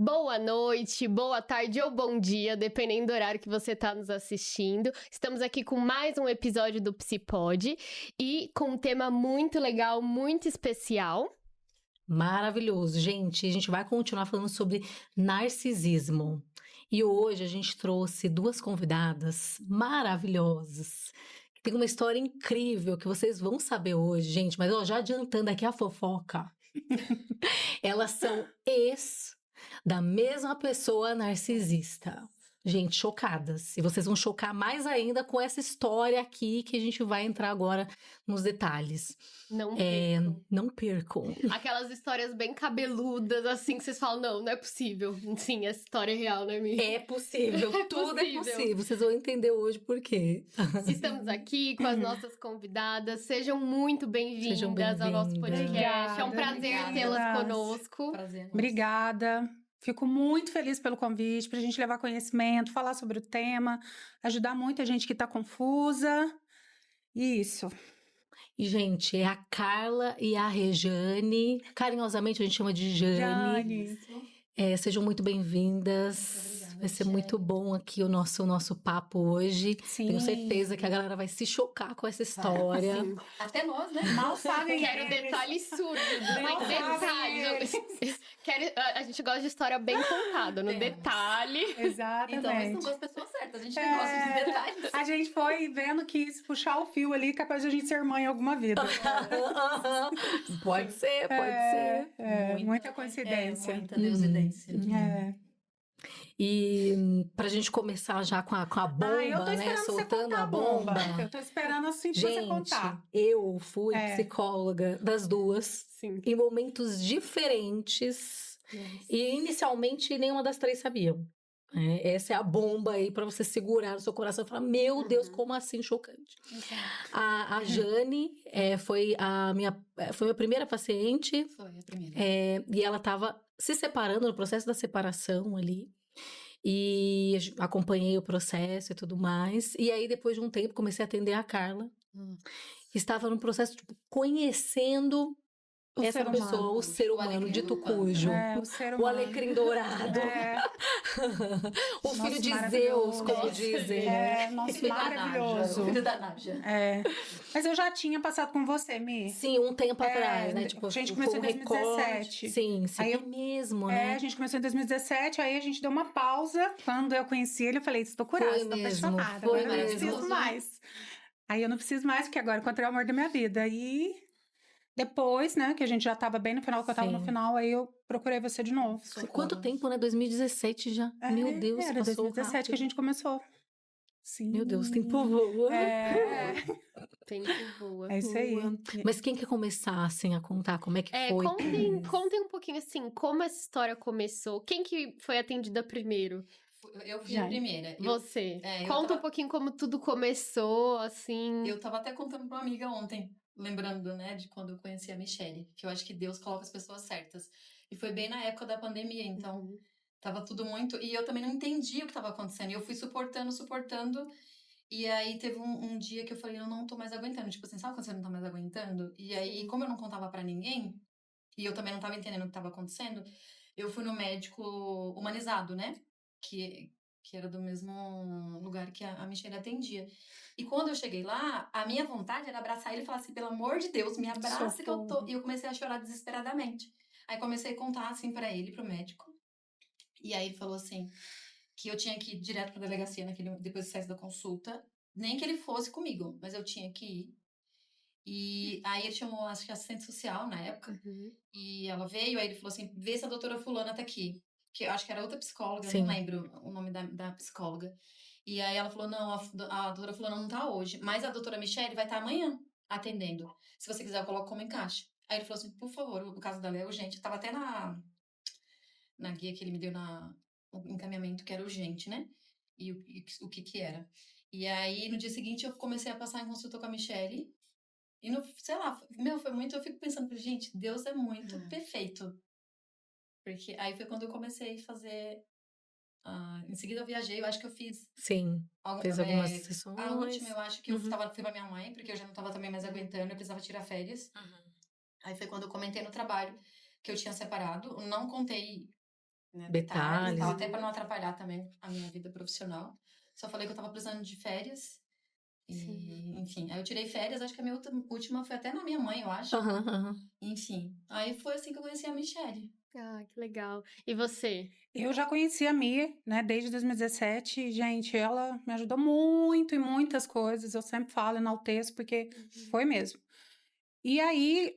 Boa noite, boa tarde ou bom dia, dependendo do horário que você está nos assistindo. Estamos aqui com mais um episódio do Psipod e com um tema muito legal, muito especial. Maravilhoso, gente. A gente vai continuar falando sobre narcisismo. E hoje a gente trouxe duas convidadas maravilhosas. Tem uma história incrível que vocês vão saber hoje, gente. Mas ó, já adiantando aqui a fofoca. Elas são ex da mesma pessoa narcisista. Gente, chocadas. E vocês vão chocar mais ainda com essa história aqui que a gente vai entrar agora nos detalhes. Não percam. Não percam. Aquelas histórias bem cabeludas, assim, que vocês falam, não é possível. Sim, essa história é real, não é mesmo? É possível, tudo é possível. Vocês vão entender hoje por quê. Estamos aqui com as nossas convidadas. Sejam muito bem-vindas ao nosso podcast. Obrigada, é um prazer tê-las conosco. Prazer. Obrigada. Fico muito feliz pelo convite, para a gente levar conhecimento, falar sobre o tema, ajudar muita gente que está confusa. Isso. E, gente, é a Carla e a Rejane. Carinhosamente a gente chama de Jane. Sejam muito bem-vindas. Vai ser muito bom aqui o nosso papo hoje. Sim. Tenho certeza que a galera vai se chocar com essa história. Até nós, né? Mal sabem. Quero detalhes surdos, Mal detalhes. A gente gosta de história bem contada, no detalhe. Exatamente. Então, mas não com as pessoas certas. A gente gosta de detalhes. A gente foi vendo que isso puxar o fio ali, capaz de a gente ser mãe em alguma vida. Pode ser, pode ser. Muita coincidência. Muita deusidência. E pra gente começar já com a bomba, eu tô né? esperando você Soltando contar a bomba. Eu tô esperando assim pra Gente, você contar. eu fui psicóloga das duas, Sim. em momentos diferentes. E inicialmente nenhuma das três sabiam. Essa é a bomba aí pra você segurar no seu coração e falar: meu Deus, como assim chocante? A Jane foi a minha primeira paciente. Foi a primeira. E ela estava se separando, no processo da separação ali. E acompanhei o processo e tudo mais. E aí, depois de um tempo, comecei a atender a Carla. Que estava no processo, conhecendo essa pessoa, o ser humano, dito cujo. O ser humano. O alecrim dourado. O filho de Zeus, como dizem. Maravilhoso. O filho da Nádia. Mas eu já tinha passado com você, Mi. Sim, um tempo atrás, né? Tipo, a gente começou em 2017. Sim, Aí mesmo, né? A gente começou em 2017, aí a gente deu uma pausa. Quando eu conheci ele, eu falei: estou curada, estou apaixonada. Foi agora eu não mesmo. preciso mais. Aí eu não preciso mais, porque agora eu encontrei o amor da minha vida. E depois, né, que a gente já estava bem no final, que eu estava no final, aí eu procurei você de novo. Quanto tempo, né? 2017 já. Meu Deus, era passou 2017 rápido. que a gente começou. Sim. Meu Deus, tempo voa. Tempo voa. É isso aí. Mas quem quer começar, assim, a contar como é que foi? Contem um pouquinho, assim, como essa história começou. Quem que foi atendida primeiro? Eu fui a primeira. Você. Conta um pouquinho como tudo começou, assim. Eu tava até contando pra uma amiga ontem, lembrando, né, de quando eu conheci a Michelle, que eu acho que Deus coloca as pessoas certas. E foi bem na época da pandemia, então tava tudo muito... E eu também não entendi o que tava acontecendo. E eu fui suportando. E aí teve um dia que eu falei: eu não tô mais aguentando. Tipo assim, sabe quando você não tá mais aguentando? E aí, como eu não contava pra ninguém, e eu também não tava entendendo o que tava acontecendo, eu fui no médico humanizado, né? Que era do mesmo lugar que a Michelle atendia. E quando eu cheguei lá, a minha vontade era abraçar ele e falar assim: pelo amor de Deus, me abraça que eu tô... E eu comecei a chorar desesperadamente. Aí comecei a contar assim pra ele, pro médico. E aí ele falou assim, que eu tinha que ir direto pra delegacia depois do sucesso da consulta. Nem que ele fosse comigo, mas eu tinha que ir. E aí ele chamou, acho que a assistente social na época. E ela veio, aí ele falou assim: vê se a doutora fulana tá aqui. Que eu acho que era outra psicóloga, não lembro o nome da psicóloga. E aí ela falou: não, a doutora fulana não tá hoje, mas a doutora Michelle vai estar amanhã atendendo. Se você quiser, eu coloco como encaixe. Aí ele falou assim: por favor, o caso dela é urgente. Eu tava até na guia que ele me deu no encaminhamento, que era urgente, né? E o que era. E aí, no dia seguinte, eu comecei a passar em consulta com a Michelle. E, sei lá, foi muito... Eu fico pensando, gente, Deus é muito perfeito. Porque aí foi quando eu comecei a fazer... em seguida eu viajei, eu acho que eu fiz... Sim, fez algumas sessões. A última, eu acho que eu fui pra minha mãe, porque eu já não tava também mais aguentando, eu precisava tirar férias. Aí foi quando eu comentei no trabalho que eu tinha separado. Não contei né, Detalhes. tal, até pra não atrapalhar também a minha vida profissional. Só falei que eu tava precisando de férias. E, enfim, aí eu tirei férias, acho que a minha última foi até na minha mãe, eu acho. Enfim, aí foi assim que eu conheci a Michelle. Ah, que legal. E você? Eu já conheci a Mi, né, desde 2017. E, gente, ela me ajudou muito em muitas coisas. Eu sempre falo, enalteço, porque foi mesmo. E aí,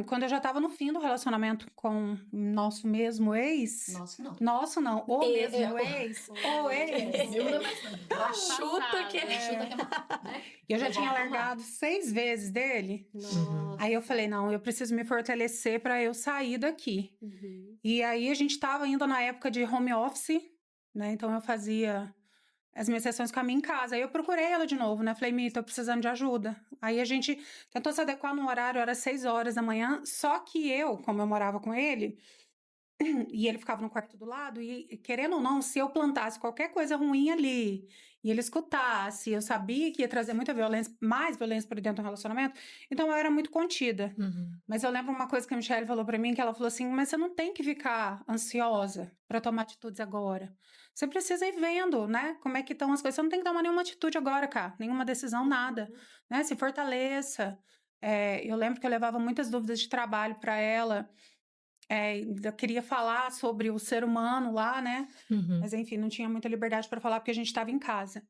quando eu já tava no fim do relacionamento com nosso mesmo ex... Nosso não. Nosso não, o mesmo é, ex. O ex. Viu? Não é mais não. Chuta que Chuta que é, né? Eu já Foi tinha bom, largado 6 vezes dele. Nossa. Aí eu falei, não, eu preciso me fortalecer para eu sair daqui. E aí a gente estava ainda na época de home office, né? Então eu fazia as minhas sessões com a minha em casa. Aí eu procurei ela de novo, né? Falei, Mi, tô precisando de ajuda. Aí a gente tentou se adequar no horário, era 6 horas da manhã. Só que eu, como eu morava com ele, e ele ficava no quarto do lado, e querendo ou não, se eu plantasse qualquer coisa ruim ali, e ele escutasse, eu sabia que ia trazer muita violência, mais violência para dentro do relacionamento, então eu era muito contida. Mas eu lembro uma coisa que a Michelle falou para mim, que ela falou assim, mas você não tem que ficar ansiosa para tomar atitudes agora. Você precisa ir vendo, né, como é que estão as coisas. Você não tem que tomar nenhuma atitude agora, cara, nenhuma decisão, nada, né, se fortaleça. Eu lembro que eu levava muitas dúvidas de trabalho para ela, eu queria falar sobre o ser humano lá, né? Mas enfim, não tinha muita liberdade para falar porque a gente estava em casa.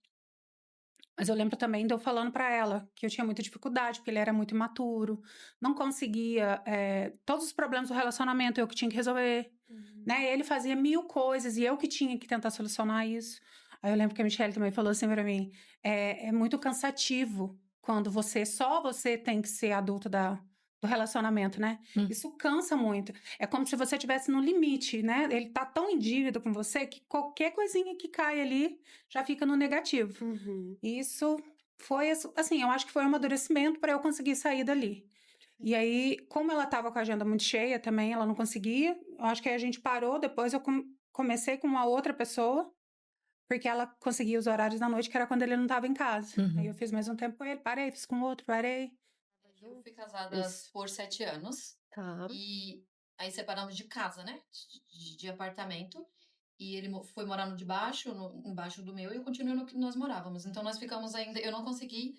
Mas eu lembro também de eu falando para ela que eu tinha muita dificuldade, porque ele era muito imaturo, não conseguia. Todos os problemas do relacionamento eu que tinha que resolver, né? Ele fazia 1000 coisas e eu que tinha que tentar solucionar isso. Aí eu lembro que a Michelle também falou assim para mim: é muito cansativo quando só você tem que ser adulto do relacionamento, né? Isso cansa muito. É como se você estivesse no limite, né? Ele tá tão em dívida com você que qualquer coisinha que cai ali já fica no negativo. E isso foi, assim, eu acho que foi um amadurecimento para eu conseguir sair dali. E aí, como ela estava com a agenda muito cheia também, ela não conseguia. Eu acho que aí a gente parou, depois eu comecei com uma outra pessoa, porque ela conseguia os horários da noite, que era quando ele não estava em casa. Aí eu fiz mais um tempo com ele, parei, fiz com outro, parei. Eu fui casada por 7 anos. Tá. E aí separamos de casa, né? De apartamento. E ele foi morar no de baixo, embaixo do meu, e eu continuo no que nós morávamos. Então nós ficamos ainda. Eu não consegui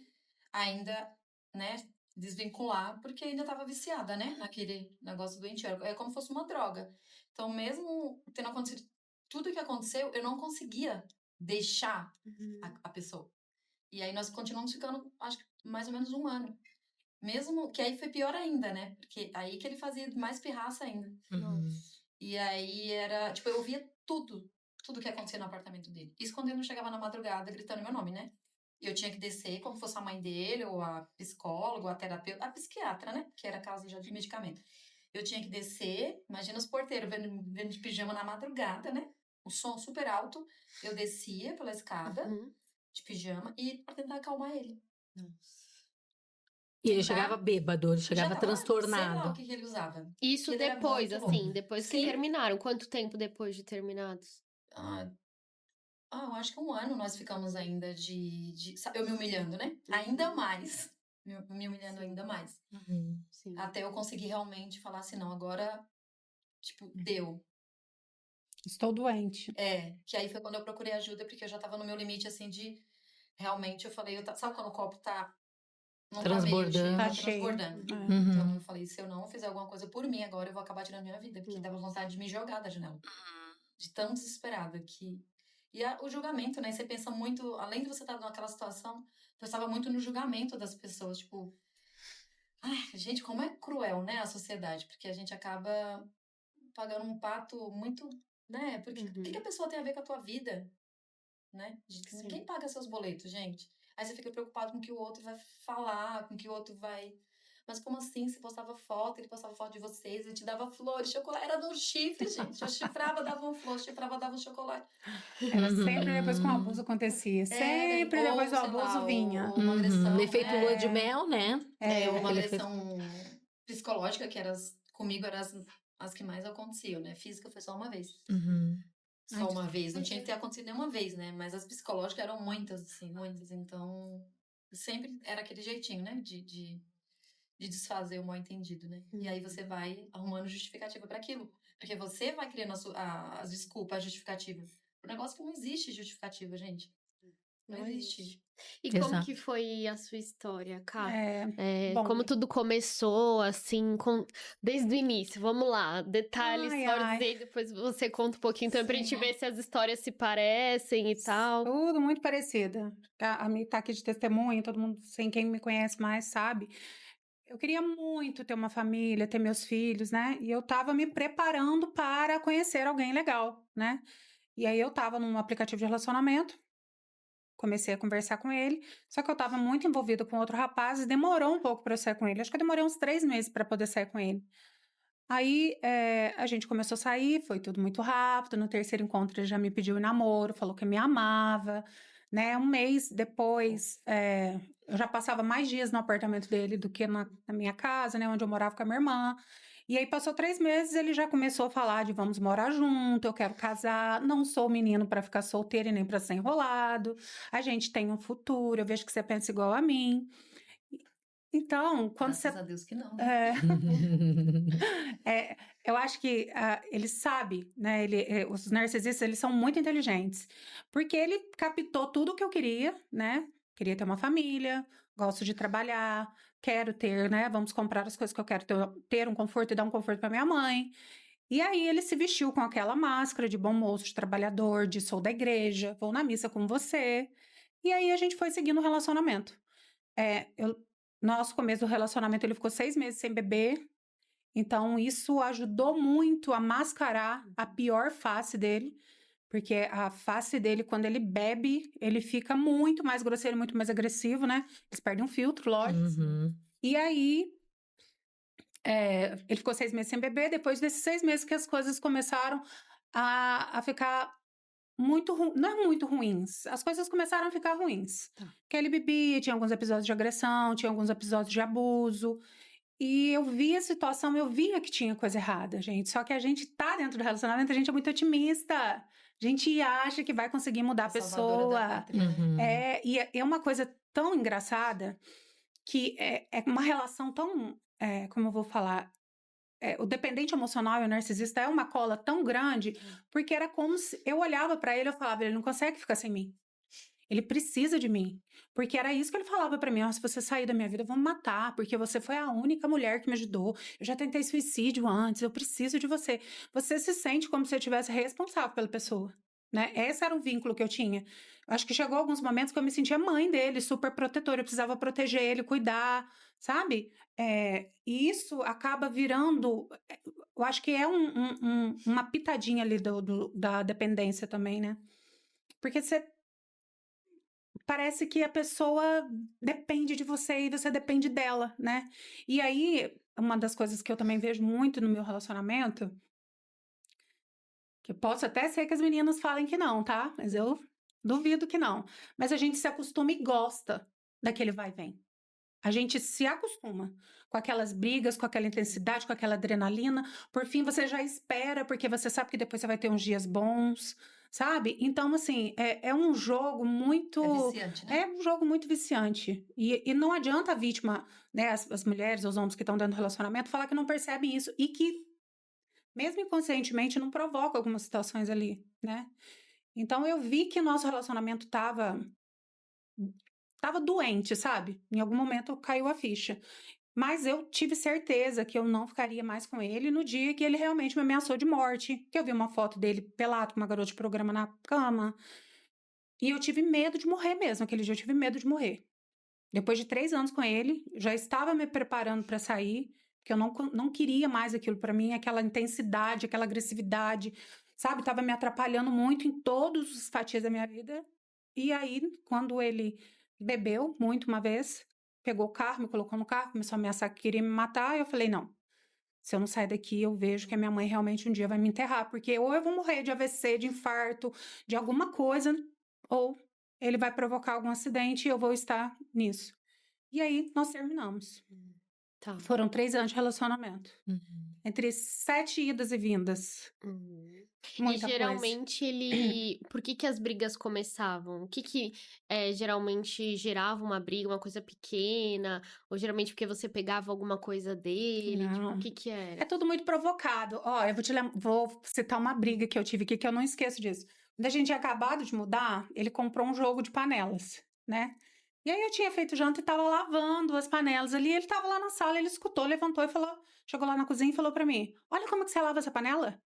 ainda, né, desvincular, porque ainda estava viciada, né? Naquele negócio doentio. É como se fosse uma droga. Então, mesmo tendo acontecido tudo o que aconteceu, eu não conseguia deixar a pessoa. E aí nós continuamos ficando, acho que mais ou menos 1 ano. Mesmo que aí foi pior ainda, né? Porque aí que ele fazia mais pirraça ainda. E aí era, tipo, eu ouvia tudo que acontecia no apartamento dele. Isso quando ele não chegava na madrugada gritando meu nome, né? E eu tinha que descer como fosse a mãe dele, ou a psicóloga, ou a terapeuta, a psiquiatra, né? Que era casa já de medicamento. Eu tinha que descer, imagina os porteiros vendo de pijama na madrugada, né? O som super alto. Eu descia pela escada de pijama e pra tentar acalmar ele. E ele chegava bêbado, ele chegava transtornado. Sei lá o que ele usava. Isso Ele era depois, muito assim, bom. depois que Sim. terminaram. Quanto tempo depois de terminados? Eu acho que 1 ano nós ficamos ainda eu me humilhando, né? Ainda mais. Me humilhando ainda mais. Sim. Até eu conseguir realmente falar assim, não, agora, tipo, deu. Estou doente. Que aí foi quando eu procurei ajuda, porque eu já tava no meu limite, assim, de... Realmente, eu falei, sabe quando o copo não transbordando. tá cheio. transbordando. Então, eu falei, se eu não fizer alguma coisa por mim agora, eu vou acabar tirando minha vida. Porque dava vontade de me jogar da janela. De tão desesperada que... E o julgamento, né? Você pensa muito... Além de você estar naquela situação, eu pensava muito no julgamento das pessoas. Tipo... Ai, gente, como é cruel, né? A sociedade. Porque a gente acaba pagando um pato muito... Né? Porque o que a pessoa tem a ver com a tua vida? Né? Quem paga seus boletos, gente? Aí você fica preocupado com o que o outro vai falar, com o que o outro vai... Mas como assim? Você postava foto, ele postava foto de vocês, ele te dava flores, chocolate. Era no chifre, gente. Eu chifrava, dava um flor, chifrava, dava um chocolate. Era sempre depois que um abuso acontecia. Sempre depois do abuso vinha. Ou uma agressão, Efeito lua de mel, né? Uma agressão psicológica, que comigo eram as que mais aconteciam, né? Física foi só uma vez. Só uma vez. Não tinha que ter acontecido nenhuma vez, né? Mas as psicológicas eram muitas, assim, muitas. Então, sempre era aquele jeitinho, né? De desfazer o mal entendido, né? E aí você vai arrumando justificativa para aquilo. Porque você vai criando as desculpas, a justificativa. O negócio que não existe justificativa, gente. Não existe. E como Exato. que foi a sua história, Ká? Bom, Como tudo começou, assim, desde o início? Vamos lá, detalhes, histórias, e depois você conta um pouquinho também pra gente ver se as histórias se parecem e tal. tudo muito parecido. A Mi tá aqui de testemunha, todo mundo, sem quem me conhece mais, sabe? Eu queria muito ter uma família, ter meus filhos, né? E eu tava me preparando para conhecer alguém legal, né? E aí eu tava num aplicativo de relacionamento, comecei a conversar com ele, só que eu tava muito envolvida com outro rapaz e demorou um pouco para eu sair com ele. Acho que eu demorei uns 3 meses para poder sair com ele. Aí a gente começou a sair, foi tudo muito rápido. No terceiro encontro ele já me pediu em namoro, falou que me amava, né? Um mês depois, eu já passava mais dias no apartamento dele do que na minha casa, né? Onde eu morava com a minha irmã. E aí passou 3 meses, ele já começou a falar de vamos morar junto, eu quero casar, não sou menino para ficar solteiro e nem para ser enrolado. A gente tem um futuro, eu vejo que você pensa igual a mim. Então, quando Graças você a Deus que não. eu acho que ele sabe, né? Os narcisistas, eles são muito inteligentes. Porque ele captou tudo o que eu queria, né? Queria ter uma família, gosto de trabalhar, quero ter, né? Vamos comprar as coisas que eu quero ter um conforto e dar um conforto para minha mãe. E aí ele se vestiu com aquela máscara de bom moço, de trabalhador, de sou da igreja, vou na missa com você. E aí a gente foi seguindo o relacionamento. Nosso começo do relacionamento, ele ficou 6 meses sem beber. Então, isso ajudou muito a mascarar a pior face dele, porque a face dele, quando ele bebe, ele fica muito mais grosseiro, muito mais agressivo, né? Eles perdem um filtro, lógico. E aí, ele ficou 6 meses sem beber. Depois desses 6 meses que as coisas começaram a ficar não é muito ruins. As coisas começaram a ficar ruins. Tá. Porque ele bebia, tinha alguns episódios de agressão, tinha alguns episódios de abuso. E eu vi a situação, eu via que tinha coisa errada, gente. Só que a gente tá dentro do relacionamento, a gente é muito otimista. A gente acha que vai conseguir mudar a Salvadora da pessoa. pátria. E é uma coisa tão engraçada que é uma relação tão, como eu vou falar, o dependente emocional e o narcisista é uma cola tão grande, porque era como se eu olhava pra ele e eu falava, ele não consegue ficar sem mim. Ele precisa de mim. Porque era isso que ele falava pra mim, se você sair da minha vida, eu vou me matar, porque você foi a única mulher que me ajudou. Eu já tentei suicídio antes, eu preciso de você. Você se sente como se eu tivesse responsável pela pessoa, né? Esse era um vínculo que eu tinha. Acho que chegou alguns momentos que eu me sentia mãe dele, super protetora, eu precisava proteger ele, cuidar, sabe? E isso acaba virando, eu acho que é uma pitadinha ali da dependência também, né? Porque parece que a pessoa depende de você e você depende dela, né? E aí, uma das coisas que eu também vejo muito no meu relacionamento, que posso até ser que as meninas falem que não, tá? Mas eu duvido que não. Mas a gente se acostuma e gosta daquele vai e vem. A gente se acostuma com aquelas brigas, com aquela intensidade, com aquela adrenalina. Por fim, você já espera, porque você sabe que depois você vai ter uns dias bons, sabe? Então, assim, é um jogo muito... É viciante, né? É um jogo muito viciante. E não adianta a vítima, né, as mulheres, os homens que estão dentro do relacionamento, falar que não percebem isso. E que, mesmo inconscientemente, não provoca algumas situações ali, né? Então, eu vi que nosso relacionamento tava doente, sabe? Em algum momento caiu a ficha. Mas eu tive certeza que eu não ficaria mais com ele no dia que ele realmente me ameaçou de morte. Que eu vi uma foto dele pelado com uma garota de programa na cama. E eu tive medo de morrer mesmo. Aquele dia eu tive medo de morrer. Depois de 3 anos com ele, já estava me preparando para sair. Porque eu não queria mais aquilo para mim. Aquela intensidade, aquela agressividade. Sabe? Tava me atrapalhando muito em todos os fatias da minha vida. E aí, quando ele bebeu muito uma vez, pegou o carro, me colocou no carro, começou a ameaçar que queria me matar. Eu falei, não, se eu não sair daqui, eu vejo que a minha mãe realmente um dia vai me enterrar. Porque ou eu vou morrer de AVC, de infarto, de alguma coisa, ou ele vai provocar algum acidente e eu vou estar nisso. E aí, nós terminamos. Tá. Foram 3 anos de relacionamento. Entre 7 idas e vindas. Muita E geralmente ele... Por que as brigas começavam? O que geralmente gerava uma briga, uma coisa pequena? Ou geralmente porque você pegava alguma coisa dele? Tipo, Não. o que era? É tudo muito provocado. Ó, eu vou citar uma briga que eu tive aqui, que eu não esqueço disso. Quando a gente tinha acabado de mudar, ele comprou um jogo de panelas, né? E aí eu tinha feito janta e tava lavando as panelas ali. Ele tava lá na sala, ele escutou, levantou e falou... Chegou lá na cozinha e falou pra mim, olha como que você lava essa panela.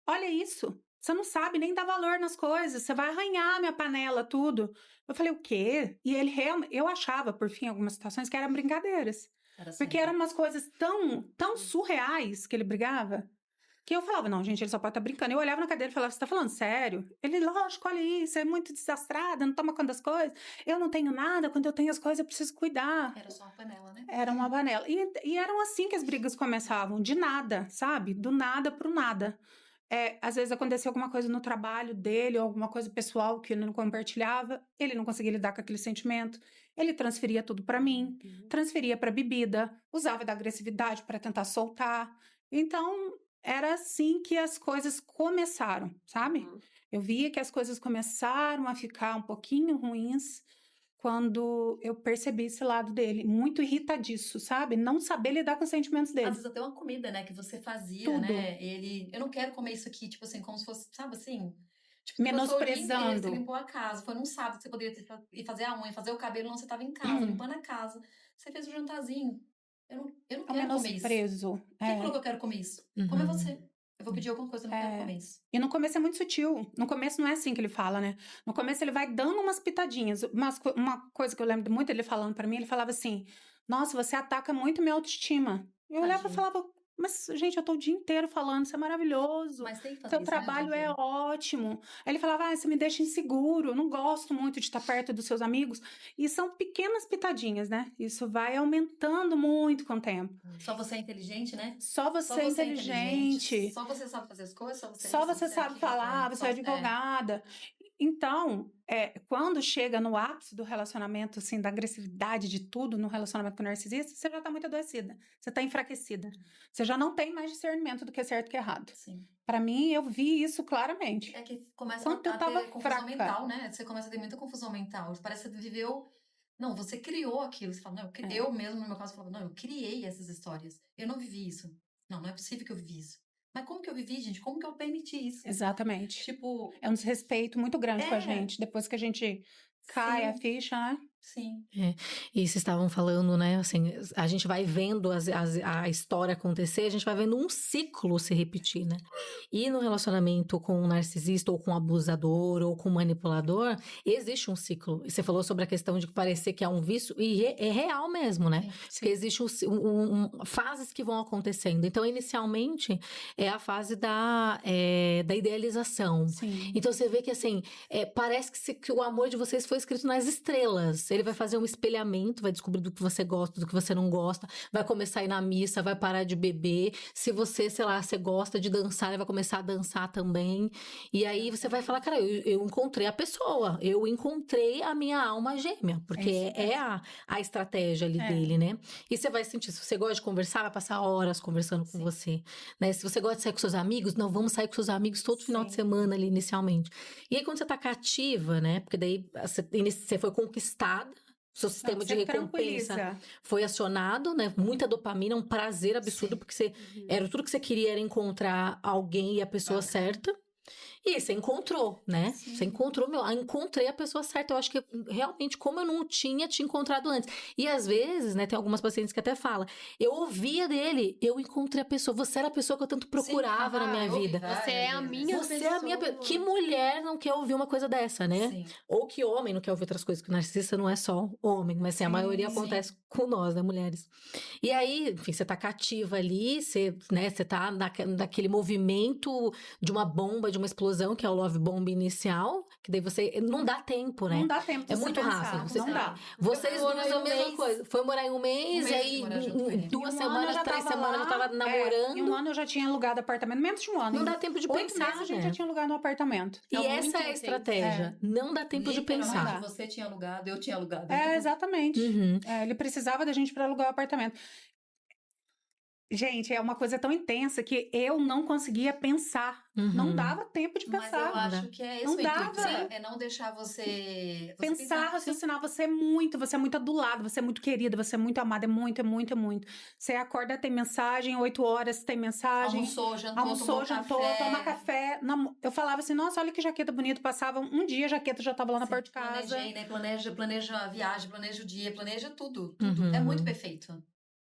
Olha isso. Você não sabe nem dar valor nas coisas. Você vai arranhar minha panela, tudo. Eu falei, o quê? E ele realmente... Eu achava, por fim, algumas situações que eram brincadeiras. Porque eram umas coisas tão surreais que ele brigava, que eu falava, não, gente, ele só pode estar brincando. Eu olhava na cadeira e falava, você tá falando sério? Ele, lógico, olha isso, é muito desastrada, não toma conta das coisas. Eu não tenho nada, quando eu tenho as coisas eu preciso cuidar. Era só uma panela, né? Era uma panela. E eram assim que as brigas começavam, de nada, sabe? Do nada pro nada. Às vezes acontecia alguma coisa no trabalho dele, ou alguma coisa pessoal que ele não compartilhava, ele não conseguia lidar com aquele sentimento, ele transferia tudo para mim, transferia para bebida, usava da agressividade para tentar soltar. Então, era assim que as coisas começaram, sabe? Eu via que as coisas começaram a ficar um pouquinho ruins quando eu percebi esse lado dele, muito irritadiço, sabe? Não saber lidar com os sentimentos dele. Às vezes até uma comida, né, que você fazia, Tudo. né? Ele, eu não quero comer isso aqui, tipo assim, como se fosse, sabe assim? Tipo, Menosprezando. Você limpou a casa, foi num sábado que você poderia ir fazer a unha, fazer o cabelo, não, você tava em casa, limpando a casa. Você fez um jantarzinho. Eu não quero comer isso. Menosprezo. Quem falou que eu quero comer isso? Come você. Eu vou pedir alguma coisa, eu não quero comer isso. E no começo é muito sutil. No começo não é assim que ele fala, né? No começo ele vai dando umas pitadinhas. Uma coisa que eu lembro muito ele falando pra mim, ele falava assim, nossa, você ataca muito minha autoestima. Eu olhava e falava, mas, gente, eu tô o dia inteiro falando, isso é maravilhoso. Mas tem que fazer Seu isso, trabalho né, é ótimo. Aí ele falava, você me deixa inseguro, eu não gosto muito de estar perto dos seus amigos. E são pequenas pitadinhas, né? Isso vai aumentando muito com o tempo. Só você é inteligente, né? Só você é inteligente. Só você sabe fazer as coisas, só você sabe falar, você é advogada. Então, quando chega no ápice do relacionamento, assim, da agressividade de tudo no relacionamento com o narcisista, você já tá muito adoecida, você tá enfraquecida. Você já não tem mais discernimento do que é certo e que é errado. Sim. Pra mim, eu vi isso claramente. É que começa Quanto eu a tava ter confusão fraca. mental, né? Você começa a ter muita confusão mental. Parece que você viveu... Não, você criou aquilo. Você fala, não, eu mesmo, no meu caso, falava, não, eu criei essas histórias. Eu não vivi isso. Não é possível que eu vivi isso. Mas como que eu vivi, gente? Como que eu permiti isso? Exatamente. Tipo... É um desrespeito muito grande com a gente. Depois que a gente cai a ficha, né? Sim. E vocês estavam falando, né, assim, a gente vai vendo a história acontecer, a gente vai vendo um ciclo se repetir, né? E no relacionamento com um narcisista, ou com um abusador, ou com um manipulador, existe um ciclo. E você falou sobre a questão de parecer que é um vício, e é real mesmo, né? Sim. Porque existe fases que vão acontecendo. Então, inicialmente, é a fase da idealização. Sim. Então, você vê que, assim, parece que o amor de vocês foi escrito nas estrelas. Ele vai fazer um espelhamento, vai descobrir do que você gosta, do que você não gosta, vai começar a ir na missa, vai parar de beber. Se você, sei lá, você gosta de dançar, ele vai começar a dançar também. E aí você vai falar, cara, eu encontrei a pessoa, eu encontrei a minha alma gêmea, porque é a estratégia ali dele, né? E você vai sentir, se você gosta de conversar, vai passar horas conversando com você, né? Se você gosta de sair com seus amigos, não, vamos sair com seus amigos todo final de semana ali inicialmente. E aí quando você tá cativa, né? Porque daí você foi conquistada, seu sistema de recompensa foi acionado, né? Muita dopamina, um prazer absurdo, porque era tudo que você queria era encontrar alguém e a pessoa certa. E você encontrou, né? Sim. Você encontrou, encontrei a pessoa certa. Eu acho que realmente, como eu não tinha te encontrado antes. E às vezes, né, tem algumas pacientes que até falam, eu ouvia dele, eu encontrei a pessoa, você era a pessoa que eu tanto procurava na minha vida. Você é a minha pessoa. Você é a minha pessoa. Que mulher não quer ouvir uma coisa dessa, né? Sim. Ou que homem não quer ouvir outras coisas, que o narcisista não é só homem, mas assim, a maioria acontece com nós, né, mulheres. E aí, enfim, você tá cativa ali, você tá naquele movimento de uma bomba, de uma explosão, que é o love bomb inicial, que daí você... Não dá tempo, né? Não dá tempo de É muito pensar, rápido. Não dá. Vocês duas a mesma coisa. Foi morar em um mês, e aí 2 semanas, 3 semanas eu tava namorando. Em um ano eu já tinha alugado apartamento, menos de um ano. Não dá tempo de 8 pensar, meses a gente né? já tinha alugado um apartamento. E essa é a estratégia. Não dá tempo de pensar. Você tinha alugado, eu tinha alugado. Exatamente. Uhum. Ele precisava da gente para alugar o apartamento. Gente, é uma coisa tão intensa que eu não conseguia pensar. Não dava tempo de Mas eu pensar. acho que é esse Não o intuito, dava. é não deixar você Pensar, raciocinar, você é muito adulado, você é muito querida, você é muito amada, é muito, é muito, é muito. Você acorda, tem mensagem, 8 horas tem mensagem. Almoçou, jantou, Almoçou, tomou jantou, café. toma café. Eu falava assim, nossa, olha que jaqueta bonita. Passava um dia, a jaqueta já tava lá na porta de casa. Planejei, né? Planeja a viagem, planeja o dia, planeja tudo. É muito perfeito.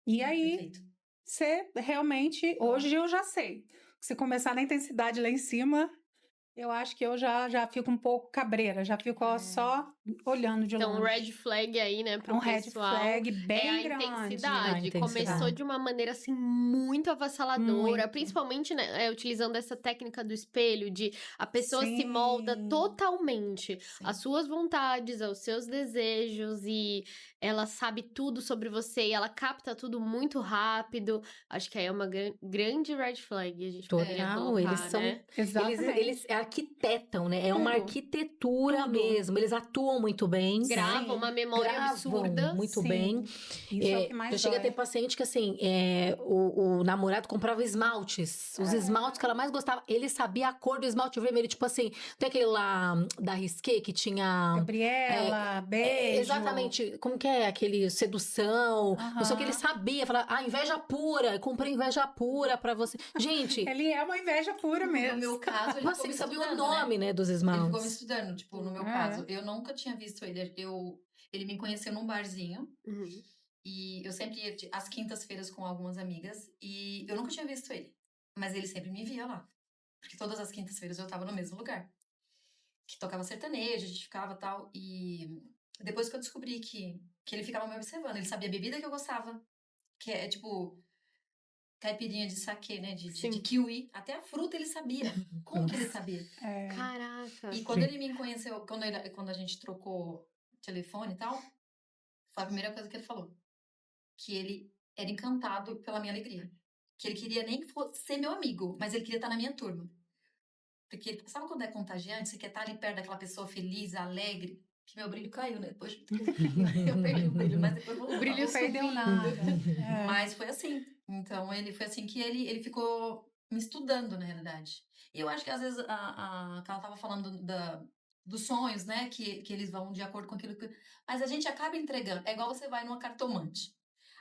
E muito aí, perfeito. você realmente, hoje eu já sei. Se começar na intensidade lá em cima, eu acho que eu já fico um pouco cabreira, já fico só olhando de longe. Então, red flag aí, né, pro um red pessoal. flag bem é a grande. intensidade. A Começou intensidade. de uma maneira, assim, muito avassaladora. Muito. Principalmente, né, utilizando essa técnica do espelho, de a pessoa se Sim. molda totalmente Sim. às suas vontades, aos seus desejos, e ela sabe tudo sobre você, e ela capta tudo muito rápido. Acho que aí é uma grande red flag, a gente poderia Total, colocar, eles são... né? Exatamente. Eles arquitetam, né? É uma Tudo. arquitetura Tudo. mesmo. Eles atuam muito bem. né? Grava uma memória Gravam absurda. muito Sim. bem. Isso é o que mais eu cheguei a dói. ter paciente que, assim, o namorado comprava esmaltes. Os esmaltes que ela mais gostava, ele sabia a cor do esmalte vermelho. Tipo assim, tem aquele lá da Risqué que tinha... Gabriela, beijo. Exatamente. Como que é? Aquele sedução. Não sei o que ele Aham. sabia. Falava, inveja pura. Eu comprei inveja pura pra você. Gente, Ele é uma inveja pura mesmo. No meu caso, ele ficou você me sabia o estudando, nome, né, dos Ele ficou me esmaltes. estudando, tipo, no meu É. caso. Eu nunca tinha visto ele. Ele me conheceu num barzinho. Uhum. E eu sempre ia às quintas-feiras com algumas amigas. E eu nunca tinha visto ele. Mas ele sempre me via lá. Porque todas as quintas-feiras eu tava no mesmo lugar. Que tocava sertanejo, a gente ficava tal. E depois que eu descobri que ele ficava me observando. Ele sabia a bebida que eu gostava. Que é tipo... caipirinha de saquê, né? De kiwi. Até a fruta ele sabia. Como que ele sabia? É. Caraca. E quando ele me conheceu, quando a gente trocou telefone e tal, foi a primeira coisa que ele falou. Que ele era encantado pela minha alegria. Que ele queria nem ser meu amigo, mas ele queria estar na minha turma. Porque, sabe quando é contagiante? Você quer estar ali perto daquela pessoa feliz, alegre? Que meu brilho caiu, né? Depois eu perdi o brilho, mas depois voltou. O brilho perdeu nada. É. Mas foi assim. Então, foi assim que ele ficou me estudando, na realidade. E eu acho que, às vezes, que ela tava falando dos sonhos, né? Que eles vão de acordo com aquilo que... Mas a gente acaba entregando. É igual você vai numa cartomante.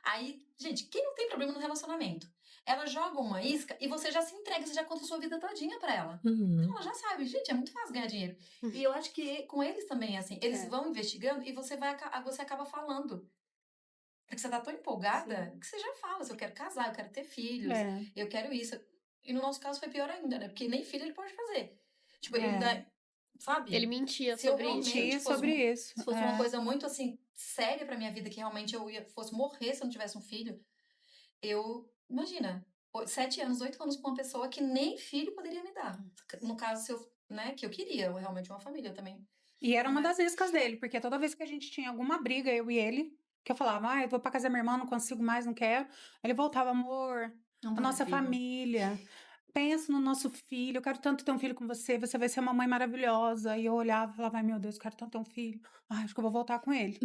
Aí, gente, quem não tem problema no relacionamento? Ela joga uma isca e você já se entrega, você já conta a sua vida todinha pra ela. Então, ela já sabe, gente, é muito fácil ganhar dinheiro. E eu acho que com eles também é assim. Eles vão investigando e você acaba falando. Porque você tá tão empolgada que você já fala, eu quero casar, eu quero ter filhos, eu quero isso. E no nosso caso foi pior ainda, né? Porque nem filho ele pode fazer. Tipo, ele ainda, sabe? Ele mentia Se eu sobre realmente isso. Mentir fosse sobre isso. Se fosse uma coisa muito, assim, séria pra minha vida, que realmente fosse morrer se eu não tivesse um filho, imagina, 7 anos, 8 anos com uma pessoa que nem filho poderia me dar. No caso, se eu, né, que eu queria realmente uma família também. E era uma das iscas dele, porque toda vez que a gente tinha alguma briga, eu e ele, que eu falava, eu vou pra casa da minha irmã, não consigo mais, não quero. Ele voltava, amor, a nossa família, pensa no nosso filho, eu quero tanto ter um filho com você, você vai ser uma mãe maravilhosa. E eu olhava e falava, ai meu Deus, eu quero tanto ter um filho. Acho que eu vou voltar com ele.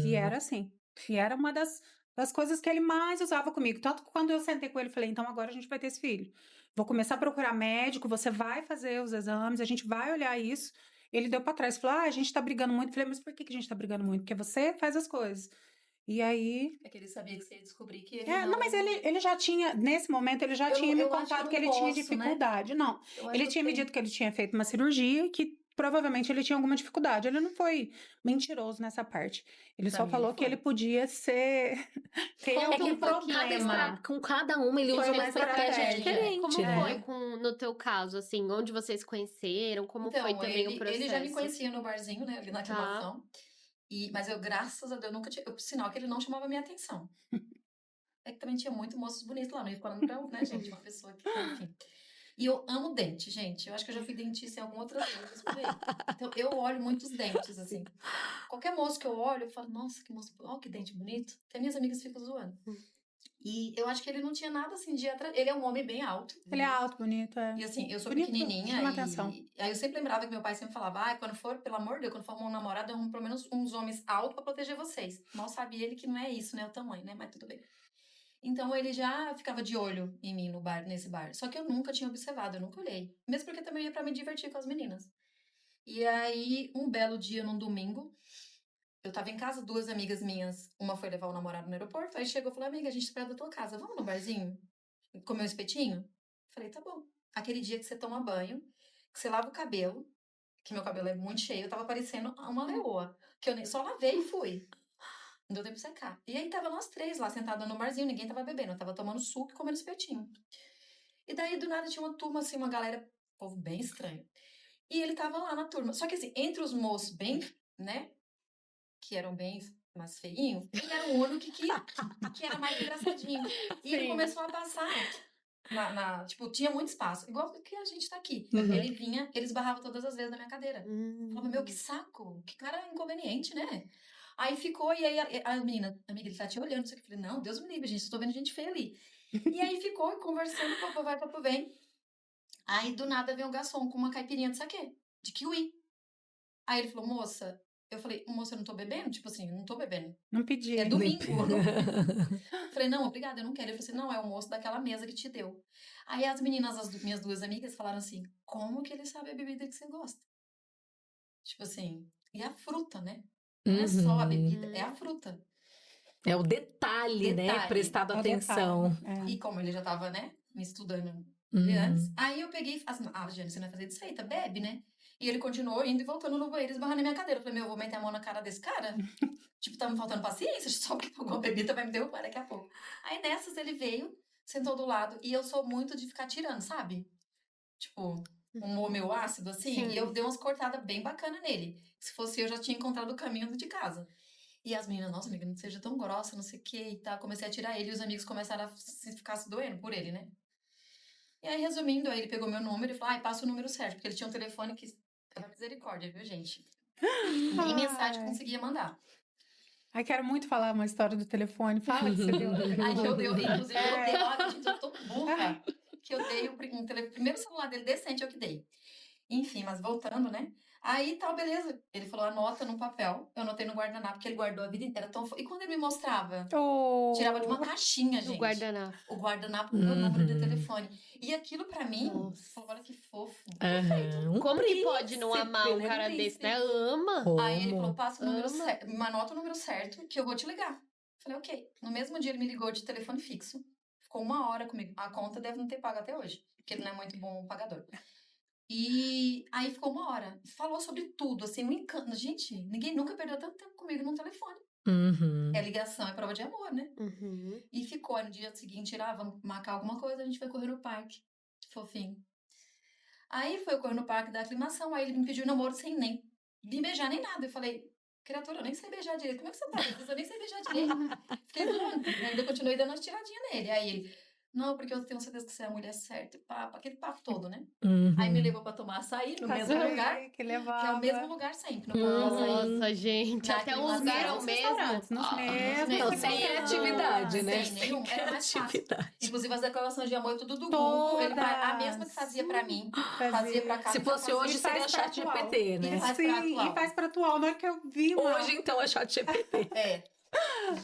E era assim. E era uma das coisas que ele mais usava comigo. Tanto que quando eu sentei com ele, falei, então agora a gente vai ter esse filho. Vou começar a procurar médico, você vai fazer os exames, a gente vai olhar isso. Ele deu pra trás, falou, a gente tá brigando muito. Eu falei, mas por que a gente tá brigando muito? Porque você faz as coisas. E aí... É que ele sabia que você ia descobrir que ele não, mas ele já tinha, nesse momento, ele já tinha me contado que ele tinha dificuldade. Né? Não, ele tinha me dito que ele tinha feito uma cirurgia e que provavelmente ele tinha alguma dificuldade. Ele não foi mentiroso nessa parte. Ele só falou que ele podia ter algum problema. Com cada uma ele usa uma estratégia diferente. Como foi no teu caso, assim, onde vocês conheceram? Como foi também o processo? Ele já me conhecia no barzinho, né, ali na aclimação. Mas eu, graças a Deus, nunca tinha... Sinal que ele não chamava minha atenção. É que também tinha muito moços bonitos lá, não ia falando pra, né, gente? Uma pessoa que, enfim... E eu amo dente, gente. Eu acho que eu já fui dentista em alguma outra vez por aí. Então, eu olho muitos dentes, assim. Qualquer moço que eu olho, eu falo, nossa, que moço... Ó, que dente bonito. Até minhas amigas ficam zoando. E eu acho que ele não tinha nada, assim, de atrás. Ele é um homem bem alto. Ele é alto, bonito, E, assim, eu sou bonito, pequenininha. chama atenção. Aí eu sempre lembrava que meu pai sempre falava, quando for, pelo amor de Deus, quando for um namorado, arruma pelo menos uns homens altos pra proteger vocês. Mal sabia ele que não é isso, né? O tamanho, né? Mas tudo bem. Então ele já ficava de olho em mim nesse bar. Só que eu nunca tinha observado, eu nunca olhei. Mesmo porque também ia pra me divertir com as meninas. E aí, um belo dia, num domingo, eu tava em casa, 2 amigas minhas, uma foi levar o namorado no aeroporto, aí chegou e falou, amiga, a gente tá perto da tua casa, vamos no barzinho? Comer um espetinho? Falei, tá bom. Aquele dia que você toma banho, que você lava o cabelo, que meu cabelo é muito cheio, eu tava parecendo uma leoa, que eu só lavei e fui. Não deu tempo de secar. E aí tava nós 3 lá, sentadas no barzinho, ninguém tava bebendo, eu tava tomando suco e comendo espetinho. E daí, do nada, tinha uma turma, assim, uma galera, povo bem estranho. E ele tava lá na turma. Só que, assim, entre os moços bem, né, que eram bem mais feinhos, ele era o único que era mais engraçadinho. E ele começou a passar... tipo, tinha muito espaço. Igual que a gente tá aqui. Ele vinha, ele esbarrava todas as vezes na minha cadeira. Falava, meu, que saco. Que cara inconveniente, né? Aí ficou, e aí a menina, amiga, ele tá te olhando. Eu falei, não, Deus me livre, gente, eu tô vendo gente feia ali. E aí ficou conversando, papo vai, papo vem. Aí, do nada, veio um garçom com uma caipirinha de saquê, de kiwi. Aí ele falou, moça... Eu falei, moça, eu não tô bebendo? Tipo assim, eu não tô bebendo. Não pedi. É domingo. Falei, não, obrigada, eu não quero. Ele falou assim, não, é o moço daquela mesa que te deu. Aí as meninas, minhas 2 amigas, falaram assim, como que ele sabe a bebida que você gosta? Tipo assim, e a fruta, né? Não é só a bebida, é a fruta. É o detalhe, né? Prestado atenção. É. E como ele já tava, né, me estudando antes, aí eu peguei e falei assim, Jane, você não vai fazer desfeita, bebe, né? E ele continuou indo e voltando no banheiro, esbarrando na minha cadeira. Eu falei, meu, eu vou meter a mão na cara desse cara? Tipo, tá me faltando paciência, só porque pagou a bebida vai me derrubar daqui a pouco. Aí nessas ele veio, sentou do lado, e eu sou muito de ficar tirando, sabe? Tipo, um meu ácido, assim, Sim. e eu dei umas cortadas bem bacanas nele. Se fosse eu, já tinha encontrado o caminho de casa. E as meninas, nossa, amiga, não seja tão grossa, não sei o que e tal. Comecei a tirar ele e os amigos começaram a ficar se doendo por ele, né? E aí, resumindo, aí ele pegou meu número e falou, ai, passa o número certo, porque ele tinha um telefone que era misericórdia, viu, gente? Nem mensagem conseguia mandar. Ai, quero muito falar uma história do telefone. Fala que você deu. Aí inclusive, eu dei, olha, gente, eu tô burra, que eu dei o primeiro celular dele decente, eu que dei. Enfim, mas voltando, né? Aí, tal, beleza. Ele falou, anota no papel. Eu anotei no guardanapo, que ele guardou a vida inteira. E quando ele me mostrava? Tirava de uma caixinha, gente. O guardanapo com o meu número de telefone. E aquilo pra mim, olha que fofo. Perfeito. Como que pode não amar um cara desse, né? Ama. Aí ele falou, passa o número certo, anota o número certo, que eu vou te ligar. Falei, ok. No mesmo dia ele me ligou de telefone fixo. Ficou 1 hora comigo. A conta deve não ter pago até hoje, porque ele não é muito bom pagador. E aí ficou 1 hora. Falou sobre tudo, assim, um encanto. Gente, ninguém nunca perdeu tanto tempo comigo no telefone. É ligação, é prova de amor, né? E ficou. Aí no dia seguinte, vamos marcar alguma coisa, a gente foi correr no parque. Fofinho. Aí foi eu correr no parque da aclimação, aí ele me pediu namoro sem nem me beijar nem nada. Eu falei, criatura, eu nem sei beijar direito. Como é que você tá? Eu nem sei beijar direito. Fiquei doando. Ainda continuei dando umas tiradinhas nele. Aí ele... Não, porque eu tenho certeza que você é a mulher certa. Aquele papo todo, né? Aí me levou pra tomar açaí no mesmo lugar. Que é o mesmo lugar sempre. Nossa, gente. Até o lugar é o mesmo. Não, sem criatividade, né? Sem nenhum. Era mais fácil. Inclusive as declarações de amor, tudo do Google. Ele a mesma que fazia pra mim. Fazia pra cá. Se fosse hoje, seria chat GPT, né? E faz pra atual. Na hora que eu vi, hoje, então, é chat GPT.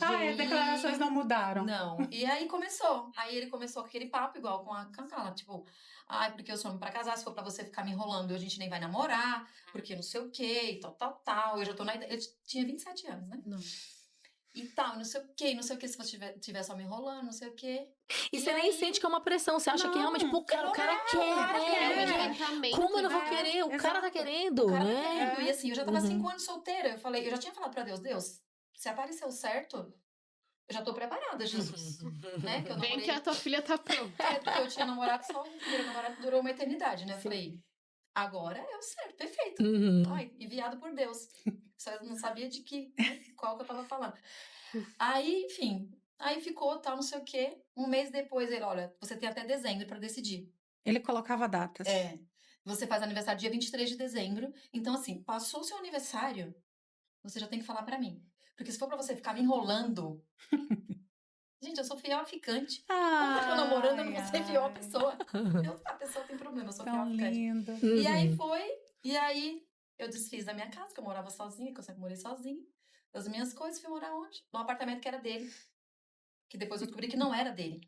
As declarações não mudaram. Não. E aí começou. Aí ele começou com aquele papo igual com a Cacala. Tipo, porque eu sou homem pra casar. Se for pra você ficar me enrolando, a gente nem vai namorar. Porque não sei o quê, e tal. Eu já tô na idade. Ele tinha 27 anos, né? Não. E tal, não sei o quê, se você estiver só me enrolando, não sei o quê. E você nem sente que é uma pressão. Você acha que realmente, pô, o cara quer, né? Como eu não vou querer? O cara tá querendo, né? E assim, eu já tava 5 anos solteira. Eu já tinha falado pra Deus, se apareceu certo, eu já tô preparada, Jesus. Né? Que eu Bem que a tua filha tá pronta. Porque eu tinha namorado só um primeiro namorado que durou uma eternidade, né? Eu falei, agora é o certo, perfeito. Ai, enviado por Deus. Só eu não sabia qual que eu tava falando. Aí, enfim, aí ficou, tal, não sei o quê. 1 mês depois, ele, olha, você tem até dezembro pra decidir. Ele colocava datas. Você faz aniversário dia 23 de dezembro. Então, assim, passou o seu aniversário, você já tem que falar pra mim. Porque se for pra você ficar me enrolando... Gente, eu sou fiel a ficante. Como eu tô namorando, eu não vou ser fiel a pessoa. A pessoa tem problema, eu sou fiel a ficante. Lindo. E aí foi... E aí eu desfiz da minha casa, que eu morava sozinha, que eu sempre morei sozinha. Das minhas coisas, fui morar onde? Num apartamento que era dele. que depois eu descobri que não era dele,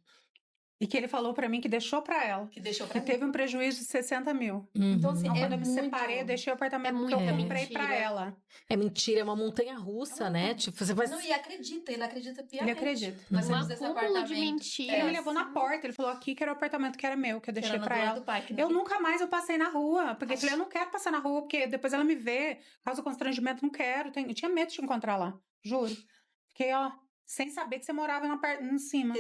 E que ele falou pra mim que deixou pra ela. que deixou Que pra mim. teve um prejuízo de 60 mil. Então, assim, Então, é quando eu me muito... separei, eu deixei o apartamento que eu muita comprei mentira. pra ela. É mentira, é uma montanha-russa, né? Tipo, você vai... Não, e acredita, ele acredita piamente. Ele acredita. Nós Um temos esse acúmulo apartamento. de mentira. Ele me levou na porta, ele falou aqui que era o apartamento que era meu, que eu que deixei era no pra do lado ela. do pai, que Eu nunca mais eu passei na rua, porque eu Acho- falei, eu não quero passar na rua, porque depois ela me vê, causa constrangimento, não quero. Eu tinha medo de te encontrar lá, juro. Fiquei, ó, sem saber que você morava em cima.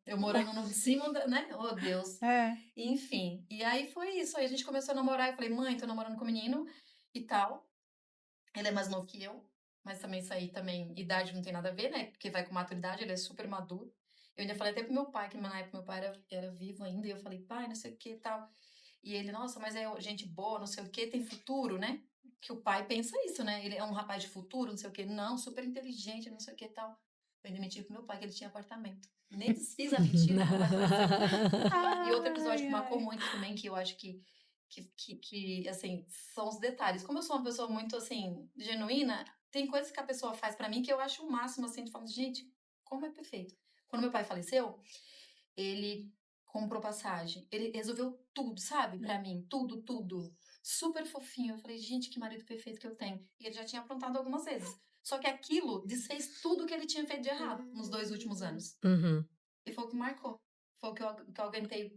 eu morando no de cima, né? Oh, Deus. É. Enfim, e aí foi isso. Aí a gente começou a namorar. Eu falei, mãe, tô namorando com o menino e tal. Ele é mais novo que eu, mas também isso aí também, idade não tem nada a ver, né? Porque vai com maturidade, ele é super maduro. Eu ainda falei até pro meu pai, que na época meu pai era vivo ainda, e eu falei, pai, não sei o que e tal. E ele, nossa, mas é gente boa, não sei o que, tem futuro, né? Que o pai pensa isso, né? Ele é um rapaz de futuro, não sei o que. Não, super inteligente, não sei o que e tal. Eu ainda menti pro meu pai que ele tinha apartamento. Nem desfiz a mentira. E outro episódio que marcou muito também, que eu acho que, assim, são os detalhes. Como eu sou uma pessoa muito, assim, genuína, tem coisas que a pessoa faz pra mim que eu acho o máximo, assim, de falar, gente, como é perfeito. Quando meu pai faleceu, ele comprou passagem. Ele resolveu tudo, sabe? Pra mim. Tudo, tudo. Super fofinho. Eu falei, gente, que marido perfeito que eu tenho. E ele já tinha aprontado algumas vezes. Só que aquilo desfez tudo que ele tinha feito de errado nos 2 últimos anos. Uhum, E foi o que marcou. Foi o que eu aguentei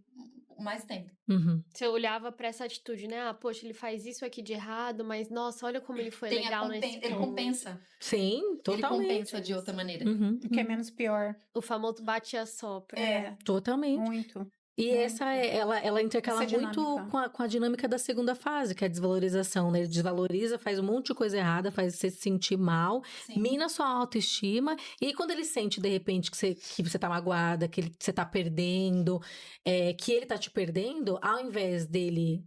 mais tempo. uhum. Você olhava pra essa atitude, né? Ah, poxa, ele faz isso aqui de errado, mas nossa, olha como ele foi Tem a legal nesse Ele ponto. compensa. Sim, Ele totalmente. compensa de outra maneira. Uhum, O que é menos pior. O famoso bate e assopra. totalmente. Muito. E essa, ela intercala Essa muito dinâmica. com a dinâmica da segunda fase, que é a desvalorização, né? Ele desvaloriza, faz um monte de coisa errada, faz você se sentir mal, Sim. mina sua autoestima, e aí quando ele sente, de repente, que você tá magoada, que você tá perdendo, que ele tá te perdendo, ao invés dele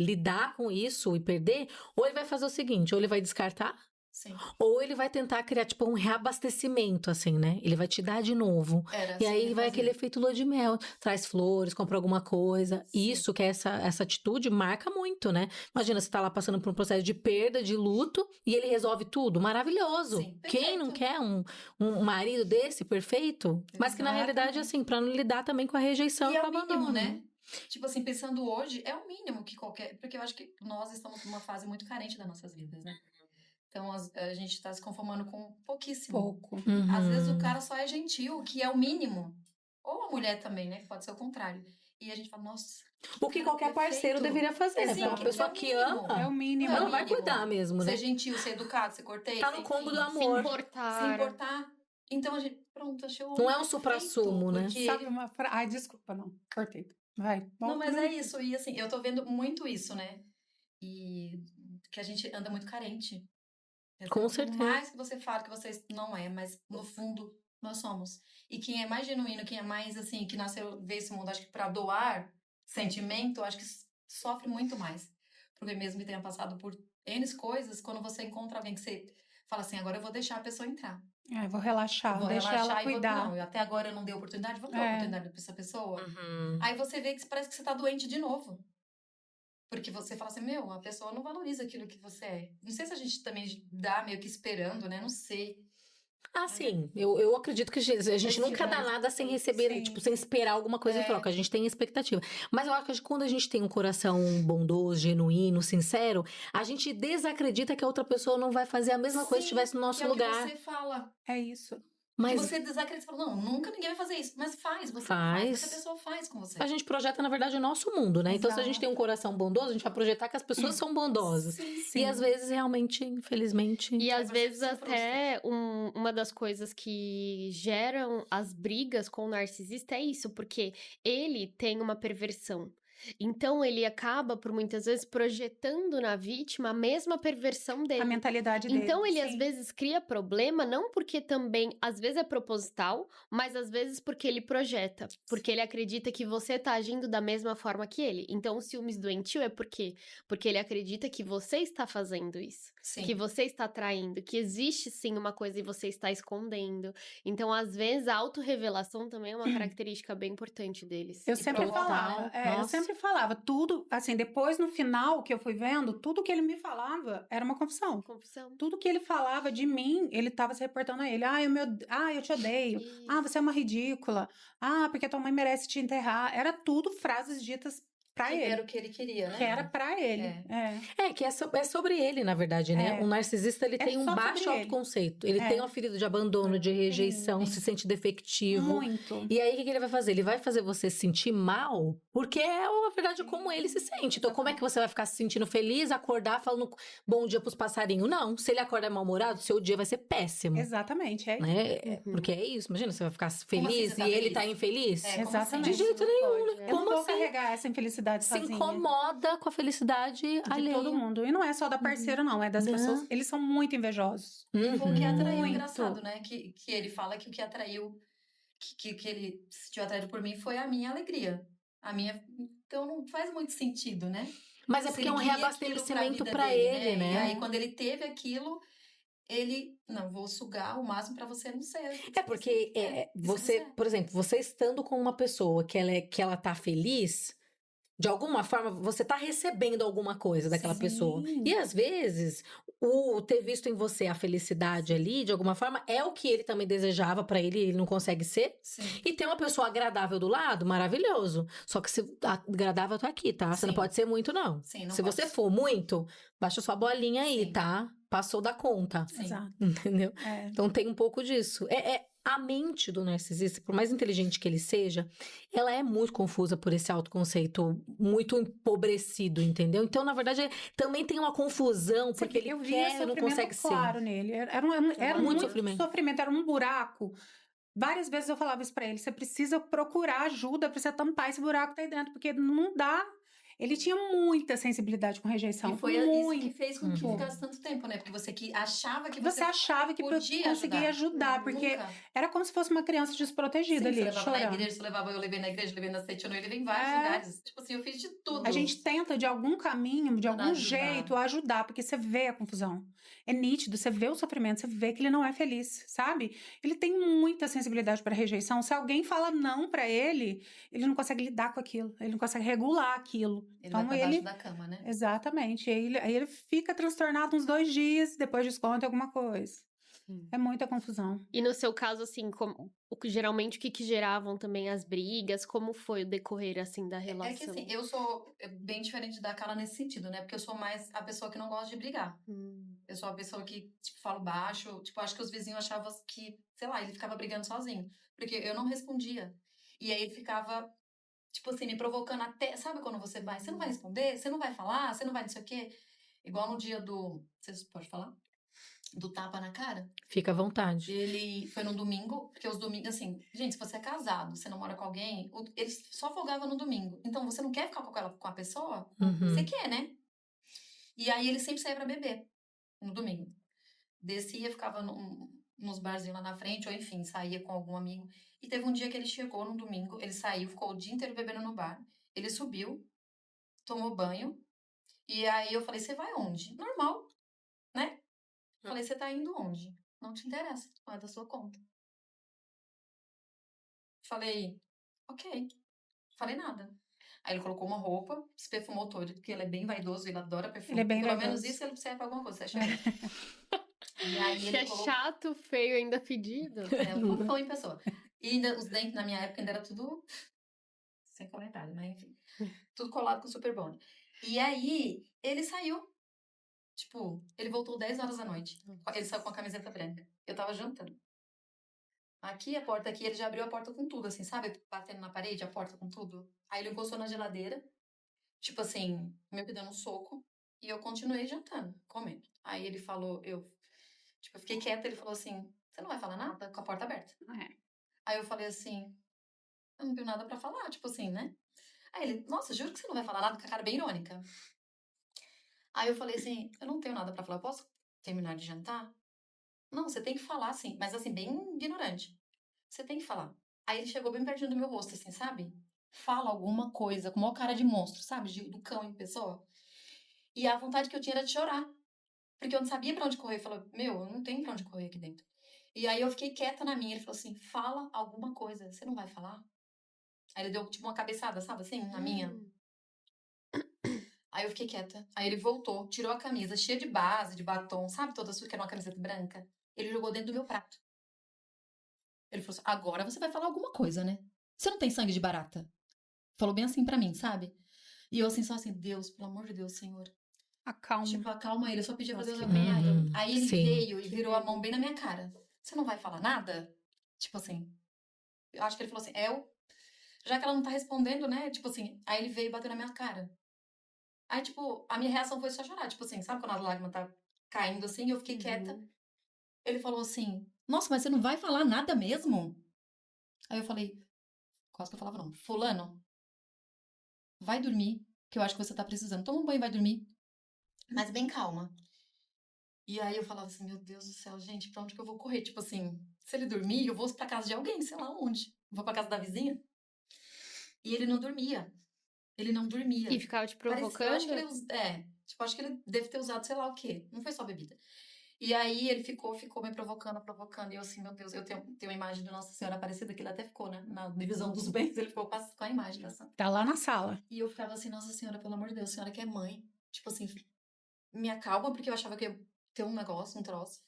lidar com isso e perder, ou ele vai fazer o seguinte, ou ele vai descartar, Sim. ou ele vai tentar criar, tipo, um reabastecimento, assim, né? Ele vai te dar de novo. Era E assim aí que vai fazia. aquele efeito lua de mel. Traz flores, compra alguma coisa. Sim. Isso, que é essa atitude, marca muito, né? Imagina, você tá lá passando por um processo de perda, de luto, e ele resolve tudo. Maravilhoso. Sim, Quem não perfeito. quer um marido desse, perfeito? Mas que na realidade, Exatamente. assim, pra não lidar também com a rejeição E e é com o o abandono. mínimo, né? Tipo assim, pensando hoje, é o mínimo que qualquer... Porque eu acho que nós estamos numa fase muito carente das nossas vidas, né? Então, a gente tá se conformando com pouquíssimo. Pouco. Uhum. Às vezes o cara só é gentil, que é o mínimo. Ou a mulher também, né? Que pode ser o contrário. E a gente fala, nossa... O que cara, qualquer parceiro perfeito. deveria fazer, né? Sim, Pra uma que pessoa é o que mínimo. ama, É o mínimo. ela não vai mínimo. cuidar mesmo, né? Ser gentil, ser educado, ser cortês. Tá no combo do enfim, Se amor. importar. Se importar. Então a gente, pronto, achei o Não é homem um suprassumo, perfeito, né? porque Sabe ele- uma frase? Ai, desculpa, não. Cortei. Vai. Não, volta mas no- é isso. E assim, eu tô vendo muito isso, né? E que a gente anda muito carente. Com Por certeza. mais que você fale que você não é, mas no fundo nós somos. E quem é mais genuíno, quem é mais assim, que nasceu ver esse mundo, acho que pra doar sentimento, acho que sofre muito mais. Porque mesmo que tenha passado por N coisas, quando você encontra alguém que você fala assim, agora eu vou deixar a pessoa entrar. Vou relaxar, Vou deixa relaxar ela e vou, cuidar. não, até agora eu não dei oportunidade, vou dar É. oportunidade pra essa pessoa. Uhum. Aí você vê que parece que você tá doente de novo. Porque você fala assim, meu, a pessoa não valoriza aquilo que você é. Não sei se a gente também dá meio que esperando, né? Não sei. Ah, sim. Eu acredito que a gente nunca dá nada sem receber, Sim. tipo, sem esperar alguma coisa em troca. A gente tem expectativa. Mas eu acho que quando a gente tem um coração bondoso, genuíno, sincero, a gente desacredita que a outra pessoa não vai fazer a mesma coisa se Sim, estivesse no nosso que é lugar. o que você fala. É isso. Mas Que você desacredita e fala, não, nunca ninguém vai fazer isso. Mas faz, você Faz. faz. Essa pessoa faz com você. a gente projeta, na verdade, o nosso mundo, né? Então, se a gente Exato. tem um coração bondoso, a gente vai projetar que as pessoas são bondosas. Sim. E às vezes, realmente, infelizmente. E às você vezes se até uma das coisas que geram as brigas com o narcisista é isso, porque ele tem uma perversão. Então ele acaba, por muitas vezes, projetando na vítima a mesma perversão dele. A mentalidade dele. Então ele sim. às vezes cria problema, não porque também, às vezes é proposital, mas às vezes porque ele projeta, porque ele acredita que você tá agindo da mesma forma que ele. Então o ciúmes doentio é por quê? Porque ele acredita que você está fazendo isso, Sim. que você está traindo, que existe sim uma coisa e você está escondendo. Então às vezes a autorrevelação também é uma característica bem importante deles. Eu E sempre provocar, falava, né? eu Nossa. sempre sempre falava, tudo, assim, depois no final que eu fui vendo, tudo que ele me falava era uma confissão. Confissão. Tudo que ele falava de mim, ele estava se reportando a ele. Eu te odeio. Ah, você é uma ridícula. Ah, porque tua mãe merece te enterrar. Era tudo frases ditas pra Que ele. era o que ele queria, né? Que era pra ele. Que é sobre ele, na verdade, né? É. O narcisista, ele É tem um só sobre baixo ele. autoconceito. Ele tem uma ferida de abandono, de rejeição, Sim. se sente defectivo. Muito. E aí, o que ele vai fazer? Ele vai fazer você se sentir mal, porque é, na verdade, como ele se sente. Então, como é que você vai ficar se sentindo feliz, acordar falando bom dia pros passarinhos? Não. Se ele acorda mal-humorado, seu dia vai ser péssimo. Exatamente, é isso. Né? Porque é isso. Imagina, você vai ficar Como assim feliz você tá e ele feliz? tá infeliz? Como Exatamente. De jeito nenhum, né? Eu não Como vou assim? carregar essa infelicidade Se sozinha. incomoda com a felicidade De alheia. todo mundo. E não é só da parceira, não. É das Não. pessoas. Eles são muito invejosos. E foi o que atraiu, Muito. engraçado, né? Que ele fala que o que atraiu, que ele se sentiu atraído por mim foi a minha alegria. Então não faz muito sentido, né? Mas é Se porque é ele um queria reabastecimento aquilo pra vida ele, dele, né? E aí, quando ele teve aquilo, ele, não, vou sugar o máximo pra você não ser. É porque você, por exemplo, você estando com uma pessoa que ela tá feliz, de alguma forma você tá recebendo alguma coisa daquela Sim. pessoa. E às vezes, o ter visto em você a felicidade ali, de alguma forma, é o que ele também desejava pra ele, e ele não consegue ser. Sim. E ter uma pessoa agradável do lado, maravilhoso. Só que se agradável tá aqui, tá? Você não Sim. pode ser muito, não. Sim, não Se pode. você for muito, baixa sua bolinha aí, Sim. tá? Passou da conta. Sim. Exato. Entendeu? É. Então tem um pouco disso. A mente do narcisista, por mais inteligente que ele seja, ela é muito confusa por esse autoconceito muito empobrecido, entendeu? Então, na verdade, também tem uma confusão, porque ele eu via quer e não sofrimento consegue ser. claro nele. Era Muito muito sofrimento. sofrimento, era um buraco. Várias vezes eu falava isso pra ele, você precisa procurar ajuda pra você tampar esse buraco que tá aí dentro, porque não dá. Ele tinha muita sensibilidade com rejeição. E foi muito. isso que fez com que Uhum. ficasse tanto tempo, né? Porque você achava que Você achava que podia conseguia ajudar, porque Nunca. era como se fosse uma criança desprotegida Sim, ali, você levava na chorando. igreja, eu levei na igreja, levei na sete, eu levei em vários É. lugares. Tipo assim, eu fiz de tudo. A gente tenta, de algum caminho, de algum Ajudar. jeito, ajudar, porque você vê a confusão. É nítido, você vê o sofrimento, você vê que ele não é feliz, sabe? Ele tem muita sensibilidade para rejeição. Se alguém fala não para ele não consegue lidar com aquilo, ele não consegue regular aquilo. Ele vai pra baixo da cama, né? Exatamente. Aí ele fica transtornado uns 2 dias, depois desconta alguma coisa. É muita confusão. E no seu caso, assim, geralmente o que geravam também as brigas? Como foi o decorrer, assim, da relação? É que assim, eu sou bem diferente da Carla nesse sentido, né? Porque eu sou mais a pessoa que não gosta de brigar. Eu sou a pessoa que, tipo, falo baixo. Tipo, acho que os vizinhos achavam que, sei lá, ele ficava brigando sozinho. Porque eu não respondia. E aí ele ficava, tipo assim, me provocando até... Sabe quando você vai? Você não vai responder? Você não vai falar? Você não vai não sei o quê? Igual no dia do... Vocês podem falar? Do tapa na cara. Fica à vontade. Ele foi no domingo, porque os domingos, assim, gente, se você é casado, você namora com alguém, ele só folgava no domingo. Então, você não quer ficar com a pessoa? Uhum. Você quer, né? E aí, ele sempre saía pra beber no domingo. Descia, ficava nos barzinhos lá na frente, ou enfim, saía com algum amigo. E teve um dia que ele chegou no domingo, ele saiu, ficou o dia inteiro bebendo no bar. Ele subiu, tomou banho, e aí eu falei, você vai onde? Normal, né? Falei, você tá indo onde? Não te interessa, não é da sua conta. Falei, ok. Falei nada. Aí ele colocou uma roupa, se perfumou todo, porque ele é bem vaidoso, ele adora perfume. Ele é bem Pelo vaidoso. menos isso ele serve pra alguma coisa, você acha? E aí Que ele é chato, feio, ainda fedido. um fofão em pessoa. E ainda, os dentes na minha época ainda era tudo sem comentário, mas enfim. Tudo colado com Super Bond. E aí ele saiu. Tipo, ele voltou 10 horas da noite. Ele saiu com a camiseta branca. Eu tava jantando. Aqui, a porta aqui, ele já abriu a porta com tudo, assim, sabe? Batendo na parede, a porta com tudo. Aí ele encostou na geladeira. Tipo assim, meio que dando um soco. E eu continuei jantando, comendo. Aí ele falou, eu fiquei quieta, ele falou assim, você não vai falar nada? Com a porta aberta. Aí eu falei assim, eu não tenho nada pra falar, tipo assim, né? Aí ele, nossa, juro que você não vai falar nada, com a cara bem irônica. Aí eu falei assim, eu não tenho nada pra falar, posso terminar de jantar? Não, você tem que falar, assim, mas assim, bem ignorante. Você tem que falar. Aí ele chegou bem pertinho do meu rosto, assim, sabe? Fala alguma coisa, com uma cara de monstro, sabe? Do cão em pessoa. E a vontade que eu tinha era de chorar. Porque eu não sabia pra onde correr. Eu falei, eu não tenho pra onde correr aqui dentro. E aí eu fiquei quieta na minha. Ele falou assim, fala alguma coisa. Você não vai falar? Aí ele deu tipo uma cabeçada, sabe assim, na minha. Aí eu fiquei quieta. Aí ele voltou, tirou a camisa, cheia de base, de batom, sabe? Toda sua, que era uma camiseta branca. Ele jogou dentro do meu prato. Ele falou assim, agora você vai falar alguma coisa, né? Você não tem sangue de barata? Falou bem assim pra mim, sabe? E eu assim, só assim, Deus, pelo amor de Deus, Senhor. Acalma. Tipo, acalma ele, eu só pedi pra Deus que acalmar ele. Uhum, Aí ele sim. veio e virou a mão bem na minha cara. Você não vai falar nada? Tipo assim, eu acho que ele falou assim, já que ela não tá respondendo, né? Tipo assim, aí ele veio e bateu na minha cara. Aí, tipo, a minha reação foi só chorar. Tipo assim, sabe quando a lágrima tá caindo assim? Eu fiquei quieta. Ele falou assim, nossa, mas você não vai falar nada mesmo? Aí eu falei, quase que eu falava não. Fulano, vai dormir, que eu acho que você tá precisando. Toma um banho e vai dormir. Mas bem calma. E aí eu falava assim, meu Deus do céu, gente, pra onde que eu vou correr? Tipo assim, se ele dormir, eu vou pra casa de alguém, sei lá onde. Vou pra casa da vizinha. E ele não dormia. Ele não dormia. E ficava te Parecia, provocando? eu acho que ele, tipo, acho que ele deve ter usado sei lá o quê. Não foi só bebida. E aí ele ficou me provocando. E eu assim, meu Deus, eu tenho uma imagem de Nossa Senhora Aparecida, que ele até ficou, né? Na divisão dos bens, ele ficou com a imagem da santa. Tá lá na sala. E eu ficava assim, Nossa Senhora, pelo amor de Deus, Senhora que é mãe. Tipo assim, me acalma, porque eu achava que ia ter um negócio, um troço.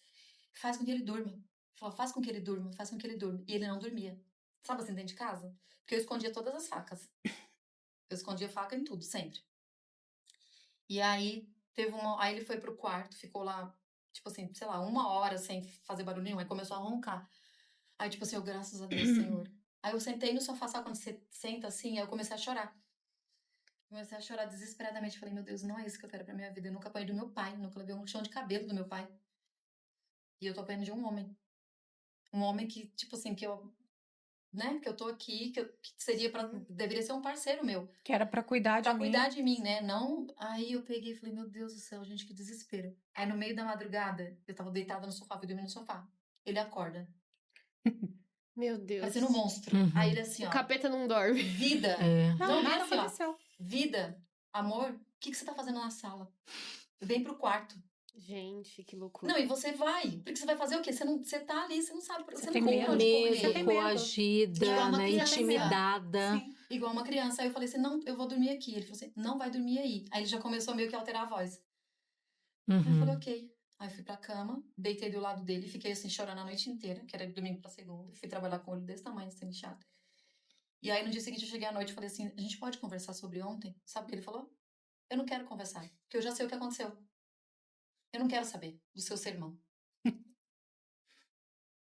Faz com que ele durma. Falou, faz com que ele durma, faz com que ele durma. E ele não dormia. Sabe assim, dentro de casa? Porque eu escondia todas as facas. Eu escondia faca em tudo, sempre. E aí, aí ele foi pro quarto, ficou lá, tipo assim, sei lá, 1 hora sem fazer barulho nenhum. Aí começou a roncar. Aí, tipo assim, eu, graças a Deus, Senhor. Aí eu sentei no sofá, sabe quando você senta assim? Aí eu comecei a chorar. Comecei a chorar desesperadamente. Falei, meu Deus, não é isso que eu quero pra minha vida. Eu nunca apanhei do meu pai, nunca levei um chão de cabelo do meu pai. E eu tô apanhando de um homem. Um homem que, tipo assim, que eu, né? Que eu tô aqui, que seria deveria ser um parceiro meu. Que era pra cuidar de Pra mim. cuidar de mim, né? Não. Aí eu peguei e falei, meu Deus do céu, gente, que desespero. Aí no meio da madrugada, eu tava deitada no sofá, fui dormir no sofá. Ele acorda, Meu Deus. parecendo um monstro. Uhum. Aí ele assim, O ó. capeta não dorme. Vida. É. Não, Não, nada assim, ó. aconteceu. Vida, amor, o que você tá fazendo na sala? Vem pro quarto. Gente, que loucura. Não, e você vai. Porque você vai fazer o quê? Você tá ali, você não sabe. Você tem não tem medo. onde Medo, Você tem correr. medo. coagida, Igual uma né? criança. Intimidada. Sim. Igual uma criança. Aí eu falei assim, não, eu vou dormir aqui. Ele falou assim, não vai dormir aí. Aí ele já começou meio que a alterar a voz. Aí eu falei, Uhum. ok. Aí fui pra cama, deitei do lado dele, fiquei assim chorando a noite inteira, que era de domingo pra segunda. Fui trabalhar com o olho desse tamanho, sendo inchado. E aí no dia seguinte eu cheguei à noite e falei assim, a gente pode conversar sobre ontem? Sabe o que ele falou? Eu não quero conversar, porque eu já sei o que aconteceu. Eu não quero saber do seu sermão.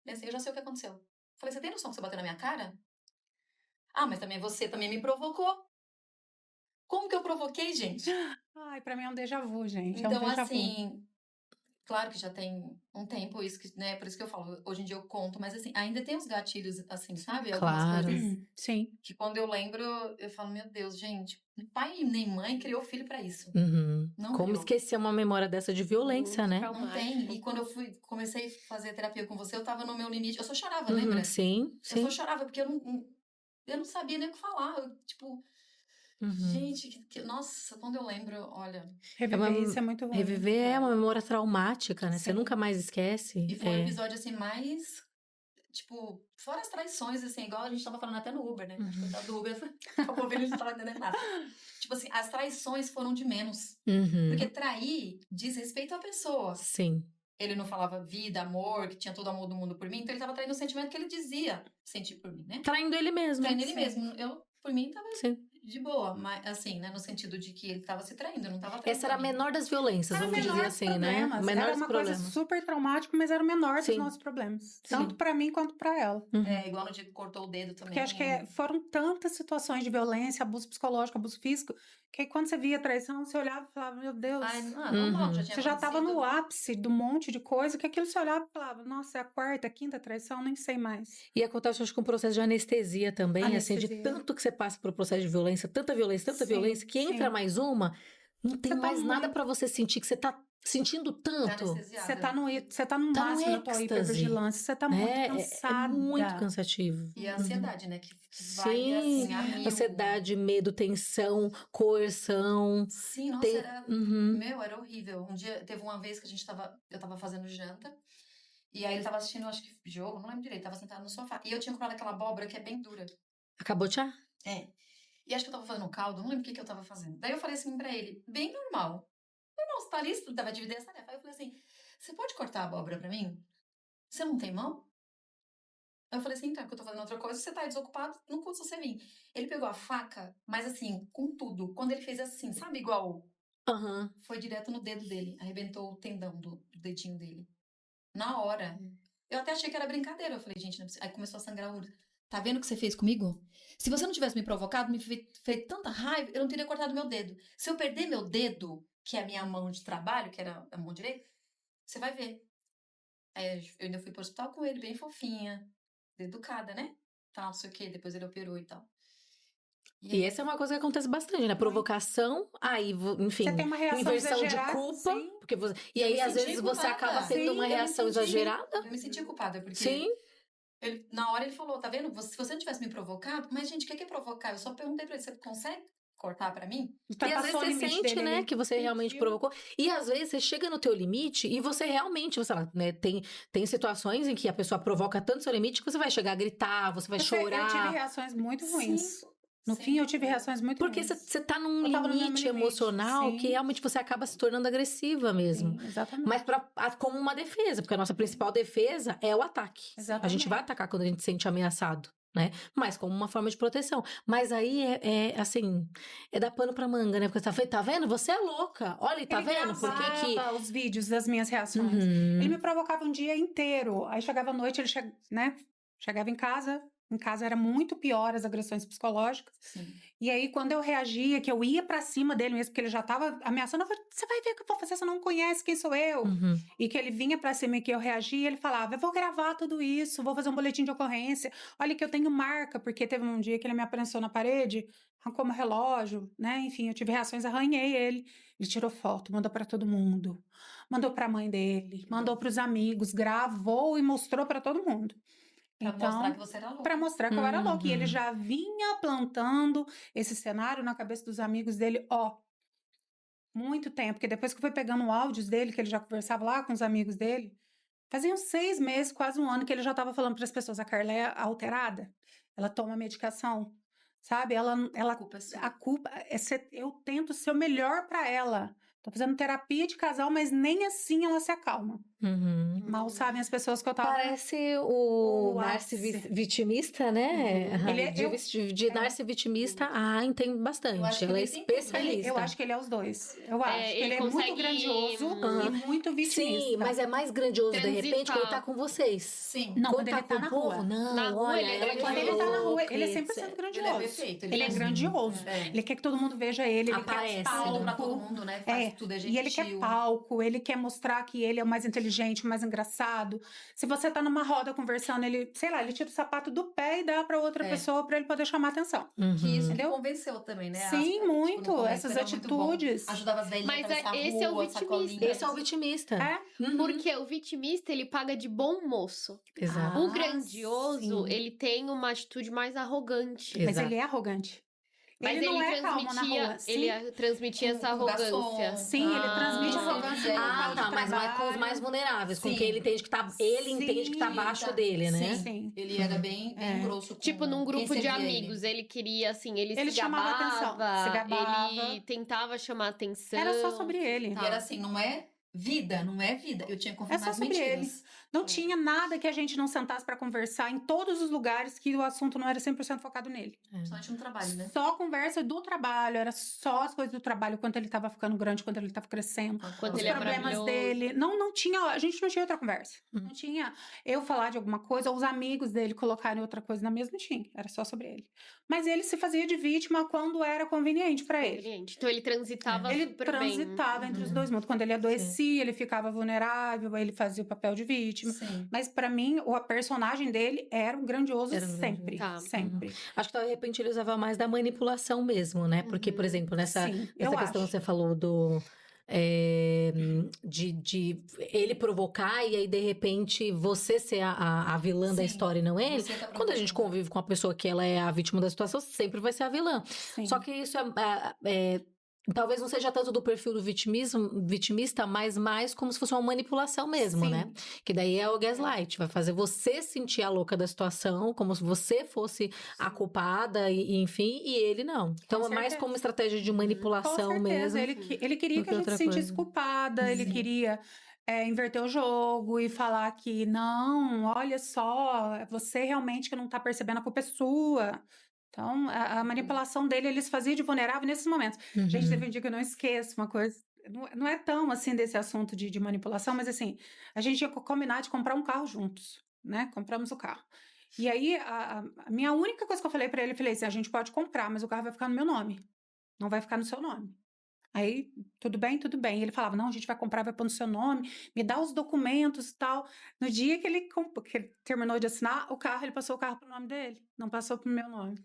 E assim, eu já sei o que aconteceu. Falei, você tem noção que você bateu na minha cara? Ah, mas também você também me provocou. Como que eu provoquei, gente? Ai, pra mim é um déjà vu, gente. É um Então, déjà vu. assim, claro que já tem um tempo isso, que, né? Por isso que eu falo, hoje em dia eu conto, mas assim, ainda tem os gatilhos, assim, sabe? Algumas Claro. coisas Sim. que quando eu lembro, eu falo, meu Deus, gente, pai nem mãe criou filho pra isso. Uhum. Não Como criou. esquecer uma memória dessa de violência, Muito né? traumático. Não tem. E quando eu comecei a fazer terapia com você, eu tava no meu limite. Eu só chorava, Uhum. lembra? Sim, Eu sim. só chorava, porque eu não sabia nem o que falar. Eu, tipo, Uhum. gente, nossa, quando eu lembro, olha. Reviver isso é muito ruim. Reviver é uma memória traumática, né? Você Sim. nunca mais esquece. E foi um episódio, assim, mais, tipo, fora as traições, assim, igual a gente tava falando até no Uber, né? Acho que coitado do Uber, o Uber não tava entendendo nada. Tipo assim, as traições foram de menos. Uhum. Porque trair diz respeito à pessoa. Sim. Ele não falava vida, amor, que tinha todo o amor do mundo por mim, então ele tava traindo o sentimento que ele dizia sentir por mim, né? Traindo ele mesmo. Traindo ele Sim. mesmo. Eu, por mim, tava Sim. de boa, mas assim, né? No sentido de que ele tava se traindo, eu não tava traindo. Essa era a menor das violências, Era o vamos menor dizer dos assim, problemas. né? O menor Era dos uma problemas. coisa super traumática, mas era o menor dos Sim. nossos problemas. Sim. Tanto pra mim quanto pra ela. É, igual no dia que cortou o dedo também. Porque acho que foram tantas situações de violência, abuso psicológico, abuso físico, que aí quando você via traição, você olhava e falava, meu Deus. Ai, normal, já tinha Você já tava acontecido. no ápice de um monte de coisa, que aquilo você olhava e falava, nossa, é a quarta, a quinta traição, nem sei mais. E acontece, acho que um processo de anestesia também, assim, de Anestesia. tanto que você passa por um processo de violência, tanta violência, Sim, que entra sim. mais uma, não tem Você tá mais nada muito- pra você sentir, que você tá sentindo Tá tanto. anestesiada. Você tá no Tá no máximo da tua êxtase. hipervigilância, você tá muito É cansada. muito cansativo. E a ansiedade, né? Que vai Sim, assim, a mil. ansiedade, medo, tensão, coerção. Sim, nossa, Tem- era... Uhum. Meu, era horrível. Um dia, teve uma vez que eu tava fazendo janta, e aí ele tava assistindo, acho que jogo, não lembro direito, tava sentado no sofá. E eu tinha comprado aquela abóbora que é bem dura. Acabou de É. E acho que eu tava fazendo caldo, não lembro o que eu tava fazendo. Daí eu falei assim pra ele, bem normal. Normal, você tá ali, você vai dividir essa tarefa. Aí eu falei assim, você pode cortar a abóbora pra mim? Você não tem mão? Aí eu falei assim, então, porque eu tô fazendo outra coisa, você tá desocupado, não custa você vir. Ele pegou a faca, mas assim, com tudo. Quando ele fez assim, sabe, igual... Aham. Foi direto no dedo dele, arrebentou o tendão do dedinho dele. Na hora. Eu até achei que era brincadeira. Eu falei, gente, não é possível. Aí começou a sangrar o olho. Tá vendo o que você fez comigo? Se você não tivesse me provocado, me feito tanta raiva, eu não teria cortado meu dedo. Se eu perder meu dedo, que é a minha mão de trabalho, que era a mão direita, você vai ver. Aí eu ainda fui pro hospital com ele, bem fofinha, educada, né? Tal, não sei o quê. Depois ele operou e tal. E essa é uma coisa que acontece bastante, né? Provocação, aí, enfim, Você tem uma reação inversão de exagerada, culpa. sim. Porque e Eu aí, me às senti vezes, você culpada. acaba tendo uma Sim, eu me reação senti. exagerada. Eu me senti culpada, porque... Sim. Na hora ele falou, tá vendo? Se você não tivesse me provocado... Mas, gente, o que é provocar? Eu só perguntei pra ele, você consegue cortar pra mim? Então, E às passou o vezes você limite sente, dele, né, ele que você realmente sentiu. provocou. E às vezes você chega no teu limite e você realmente, sei lá, né, tem situações em que a pessoa provoca tanto seu limite que você vai chegar a gritar, você vai Eu chorar. tive reações muito ruins. Sim. No Sim. fim, eu tive reações muito Porque ruins. você tá num Eu tava no meu limite limite, emocional sim. que realmente você acaba se tornando agressiva mesmo. Sim, exatamente. Mas como uma defesa, porque a nossa principal defesa é o ataque. Exatamente. A gente vai atacar quando a gente se sente ameaçado, né? Mas como uma forma de proteção. Mas aí assim, é dar pano pra manga, né? Porque você tá vendo? Você é louca. Olha, tá Ele vendo? Por que gravava os vídeos das minhas reações. Uhum. Ele me provocava um dia inteiro. Aí chegava à noite, ele chegava em casa. Em casa era muito pior as agressões psicológicas. Sim. E aí, quando eu reagia, que eu ia pra cima dele mesmo, porque ele já tava ameaçando, eu falei, você vai ver o que eu vou fazer, você não conhece quem sou eu. Uhum. E que ele vinha pra cima e que eu reagia, ele falava, eu vou gravar tudo isso, vou fazer um boletim de ocorrência. Olha que eu tenho marca, porque teve um dia que ele me aprensou na parede, arrancou meu relógio, né? Enfim, eu tive reações, arranhei ele. Ele tirou foto, mandou pra todo mundo. Mandou pra mãe dele, mandou pros amigos, gravou e mostrou pra todo mundo. Pra mostrar que você era louca. Pra mostrar que eu era louca. E ele Uhum. já vinha plantando esse cenário na cabeça dos amigos dele, muito tempo. Porque depois que eu fui pegando áudios dele, que ele já conversava lá com os amigos dele, faziam 6 meses, quase um ano, que ele já tava falando pras pessoas, a Carla é alterada, ela toma medicação, sabe? A culpa é sua. A culpa é eu tento ser o melhor pra ela. Tô fazendo terapia de casal, mas nem assim ela se acalma. Uhum. Mal sabem as pessoas que eu tava... Parece o O narci ápice. vitimista, né? Uhum. Ele De narci vitimista, entende bastante. Eu acho que Ela é ele tem tudo, né? especialista. Eu acho que ele é os dois. Eu acho que ele ele é consegue, muito grandioso Aham. e muito vitimista. Sim, mas é mais grandioso de Transitar. repente quando tá com vocês. Sim. Não, quando quando tá ele com tá o na povo, rua. não, Na rua, olha, ele é ela que Quando é ele tá na rua, louca, ele é etc. 100% Ele é grandioso. perfeito. Ele é grandioso. É. Ele quer que todo mundo veja ele. Ele Aparece, quer Fala pra todo palco. mundo, né? Faz tudo, é gentil. E ele quer palco, ele quer mostrar que ele é o mais inteligente, o mais engraçado. Se você tá numa roda conversando, ele, sei lá, ele tira o sapato do pé e dá pra outra pessoa pra ele poder chamar atenção. Uhum. Que isso Entendeu? me convenceu também, né? Sim, Tipo, muito. no começo Essas era muito bom. atitudes. Ajudava as velhinhas a Mas atravessar a esse é o rua, vitimista. sacolinha. Esse é o vitimista. É? Uhum. Porque o vitimista, ele paga de bom moço. Exato. O grandioso, sim. ele tem uma atitude mais arrogante. Exato. Mas ele é arrogante. Mas ele não é calmo na rua. Sim. Ele transmitia essa Com garçom. arrogância. Sim, ele transmite Ah, arrogância no local de tá, mas vai com os trabalho. mais vulneráveis, com Sim. quem ele entende que tá. Ele entende que tá Sim, abaixo tá. dele, né? Sim. Sim. Ele era bem grosso com Tipo, num quem grupo de servia amigos, ele queria, assim, ele Ele se chamava gabava, atenção, se gabava. ele tentava chamar atenção. Era só sobre ele. E era assim, não é vida, não é vida. Eu tinha que É confirmar só as sobre mentiras. Não tinha nada que a gente não sentasse pra conversar em todos os lugares que o assunto não era 100% focado nele. Principalmente no trabalho, né? Só conversa do trabalho, era só as coisas do trabalho, quanto ele tava ficando grande, quanto ele tava crescendo. Quanto Os ele é problemas maravilhoso. dele. Não tinha, a gente não tinha outra conversa. Não tinha eu falar de alguma coisa, ou os amigos dele colocarem outra coisa na mesa, não tinha. Era só sobre ele. Mas ele se fazia de vítima quando era conveniente pra ele. Conveniente. Então ele transitava Ele super bem. transitava entre os dois mundos. Quando ele adoecia, ele ficava vulnerável, aí ele fazia o papel de vítima. Sim. Mas pra mim, a personagem dele era um grandioso Era um sempre. grandioso. Tá. Sempre. Acho que de repente ele usava mais da manipulação mesmo, né? Porque, por exemplo, nessa Sim, eu questão acho. você falou de ele provocar e aí de repente você ser a vilã da Sim. história e não ele. Você tá Quando a gente provocando. convive com a pessoa que ela é a vítima da situação, sempre vai ser a vilã. Sim. Só que isso talvez não seja tanto do perfil do vitimista, mas mais como se fosse uma manipulação mesmo, Sim. né? Que daí é o gaslight, vai fazer você sentir a louca da situação, como se você fosse a culpada, enfim, e ele não. Então é mais certeza. como estratégia de Com manipulação certeza. mesmo. Ele queria do que que a gente outra se sentisse coisa. culpada, ele Sim. queria inverter o jogo e falar que não, olha só, é você realmente que não tá percebendo, a culpa é sua. Então, a manipulação dele, ele se fazia de vulnerável nesses momentos. Gente, Uhum. teve um dia que eu não esqueço uma coisa, não é tão assim desse assunto de manipulação, mas assim, a gente ia combinar de comprar um carro juntos, né? Compramos o carro. E aí, a minha única coisa que eu falei pra ele, eu falei assim, a gente pode comprar, mas o carro vai ficar no meu nome, não vai ficar no seu nome. Aí, tudo bem, tudo bem. Ele falava, não, a gente vai comprar, vai pôr no seu nome, me dá os documentos e tal. No dia que ele terminou de assinar o carro, ele passou o carro pro nome dele, não passou pro meu nome.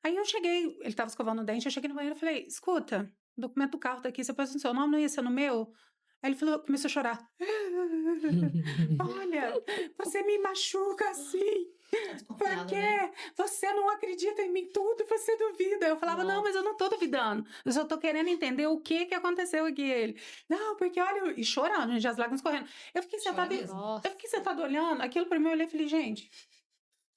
Aí eu cheguei, ele estava escovando o dente, eu cheguei no banheiro e falei, escuta, o documento do carro tá aqui, você pôs no seu nome, não ia ser no meu? Aí ele falou, começou a chorar. Olha, você me machuca assim. Tá Por desconfiado, quê? né? Você não acredita em mim, tudo você duvida. Eu falava, não, mas eu não tô duvidando. Eu só tô querendo entender o que aconteceu aqui. Ele, não, porque olha, e chorando, gente, as lágrimas correndo. Eu fiquei Chora sentada, mesmo. Nossa. eu fiquei sentada olhando, aquilo pra mim, eu olhei e falei, gente,